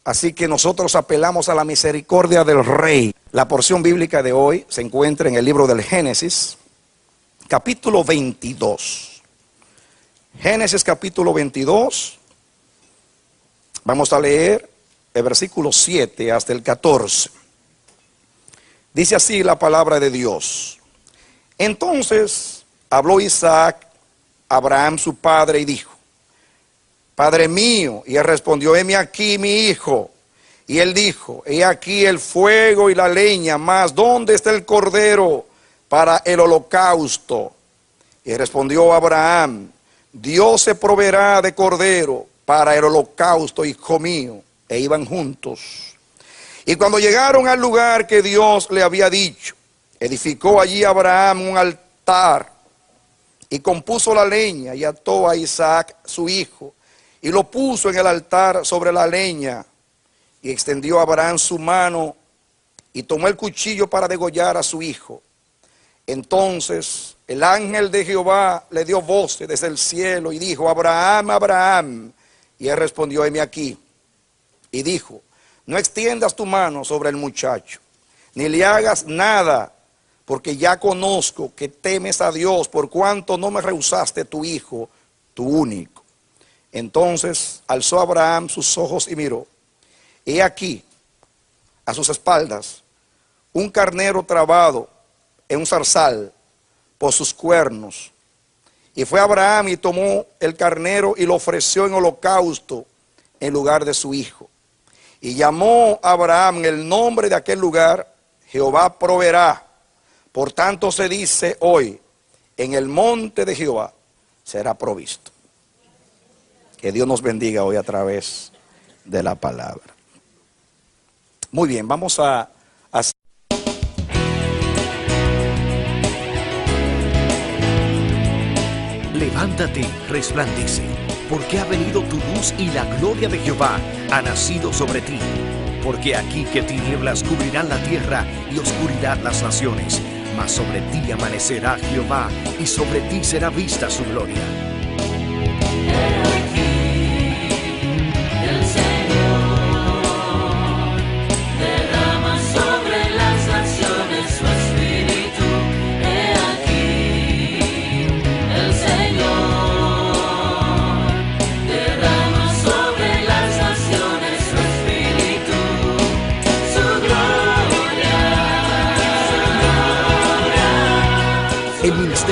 Speaker 2: así que nosotros apelamos a la misericordia del Rey. La porción bíblica de hoy se encuentra en el libro del Génesis, capítulo 22. Génesis capítulo 22, vamos a leer el versículo 7 hasta el 14. Dice así la palabra de Dios: entonces habló Isaac a Abraham su padre y dijo: Padre mío. Y él respondió: heme aquí mi hijo. Y él dijo: he aquí el fuego y la leña, mas ¿dónde está el cordero para el holocausto? Y respondió Abraham: Dios se proveerá de cordero para el holocausto, hijo mío. E iban juntos. Y cuando llegaron al lugar que Dios le había dicho, edificó allí Abraham un altar y compuso la leña y ató a Isaac su hijo y lo puso en el altar sobre la leña. Y extendió Abraham su mano y tomó el cuchillo para degollar a su hijo. Entonces el ángel de Jehová le dio voces desde el cielo y dijo: Abraham, Abraham. Y él respondió: heme aquí. Y dijo: no extiendas tu mano sobre el muchacho, ni le hagas nada, porque ya conozco que temes a Dios, por cuanto no me rehusaste tu hijo, tu único. Entonces alzó Abraham sus ojos y miró. He aquí, a sus espaldas, un carnero trabado en un zarzal por sus cuernos. Y fue Abraham y tomó el carnero y lo ofreció en holocausto en lugar de su hijo. Y llamó a Abraham el nombre de aquel lugar: Jehová proveerá. Por tanto se dice hoy: en el monte de Jehová será provisto. Que Dios nos bendiga hoy a través de la palabra. Muy bien, vamos a
Speaker 1: levántate, resplandece, porque ha venido tu luz y la gloria de Jehová ha nacido sobre ti. Porque aquí que tinieblas cubrirán la tierra y oscuridad las naciones, mas sobre ti amanecerá Jehová y sobre ti será vista su gloria.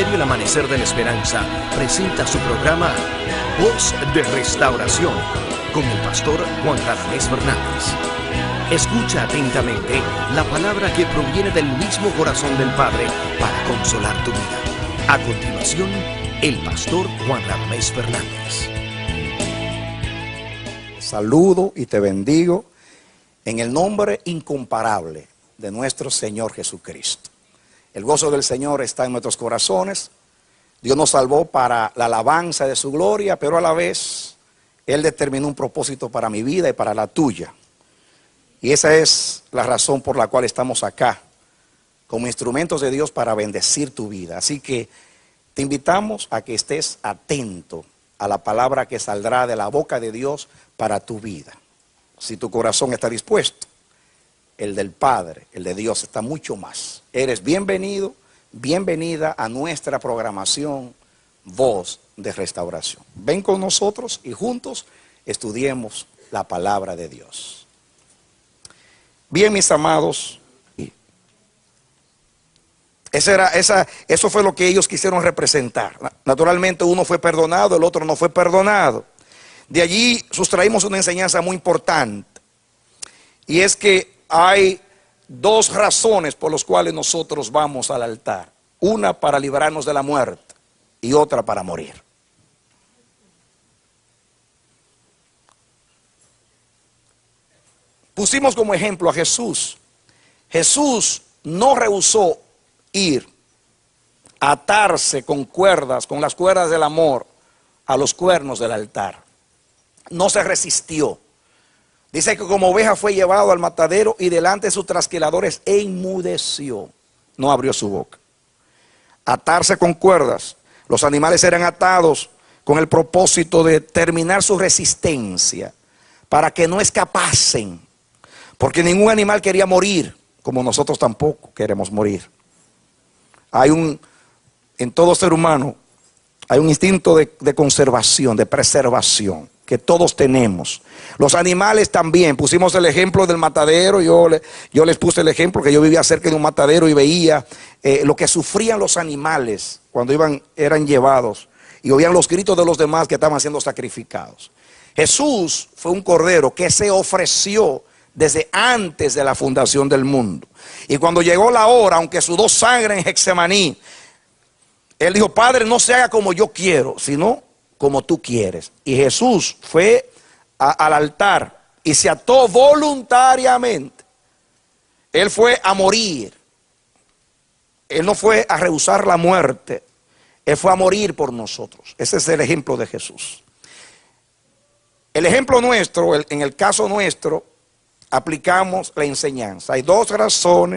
Speaker 1: Ministerio El Amanecer de la Esperanza presenta su programa Voz de Restauración con el pastor Juan Radamés Fernández. Escucha atentamente la palabra que proviene del mismo corazón del Padre para consolar tu vida. A continuación, el pastor Juan Radamés Fernández.
Speaker 2: Saludo y te bendigo en el nombre incomparable de nuestro Señor Jesucristo. El gozo del Señor está en nuestros corazones. Dios nos salvó para la alabanza de su gloria, pero a la vez Él determinó un propósito para mi vida y para la tuya. Y esa es la razón por la cual estamos acá, como instrumentos de Dios para bendecir tu vida. Así que te invitamos a que estés atento a la palabra que saldrá de la boca de Dios para tu vida. Si tu corazón está dispuesto, el del Padre, el de Dios está mucho más. Eres bienvenido, bienvenida a nuestra programación Voz de Restauración. Ven con nosotros y juntos estudiemos la palabra de Dios. Bien, mis amados, eso fue lo que ellos quisieron representar. Naturalmente uno fue perdonado, el otro no fue perdonado. De allí sustraímos una enseñanza muy importante, y es que hay dos razones por las cuales nosotros vamos al altar. Una para librarnos de la muerte y otra para morir. Pusimos como ejemplo a Jesús. Jesús no rehusó ir a atarse con cuerdas, con las cuerdas del amor, a los cuernos del altar. No se resistió. Dice que como oveja fue llevado al matadero y delante de sus trasquiladores enmudeció. No abrió su boca. Atarse con cuerdas. Los animales eran atados con el propósito de terminar su resistencia, para que no escapasen. Porque ningún animal quería morir, como nosotros tampoco queremos morir. En todo ser humano hay un instinto de conservación, de preservación, que todos tenemos. Los animales también. Pusimos el ejemplo del matadero. Yo les puse el ejemplo que yo vivía cerca de un matadero y veía lo que sufrían los animales cuando eran llevados y oían los gritos de los demás que estaban siendo sacrificados. Jesús fue un cordero que se ofreció desde antes de la fundación del mundo. Y cuando llegó la hora, aunque sudó sangre en Getsemaní, Él dijo: Padre, no se haga como yo quiero, sino como tú quieres. Y Jesús fue al altar y se ató voluntariamente. Él fue a morir. Él no fue a rehusar la muerte. Él fue a morir por nosotros. Ese es el ejemplo de Jesús. El ejemplo nuestro, en el caso nuestro, aplicamos la enseñanza. Hay dos razones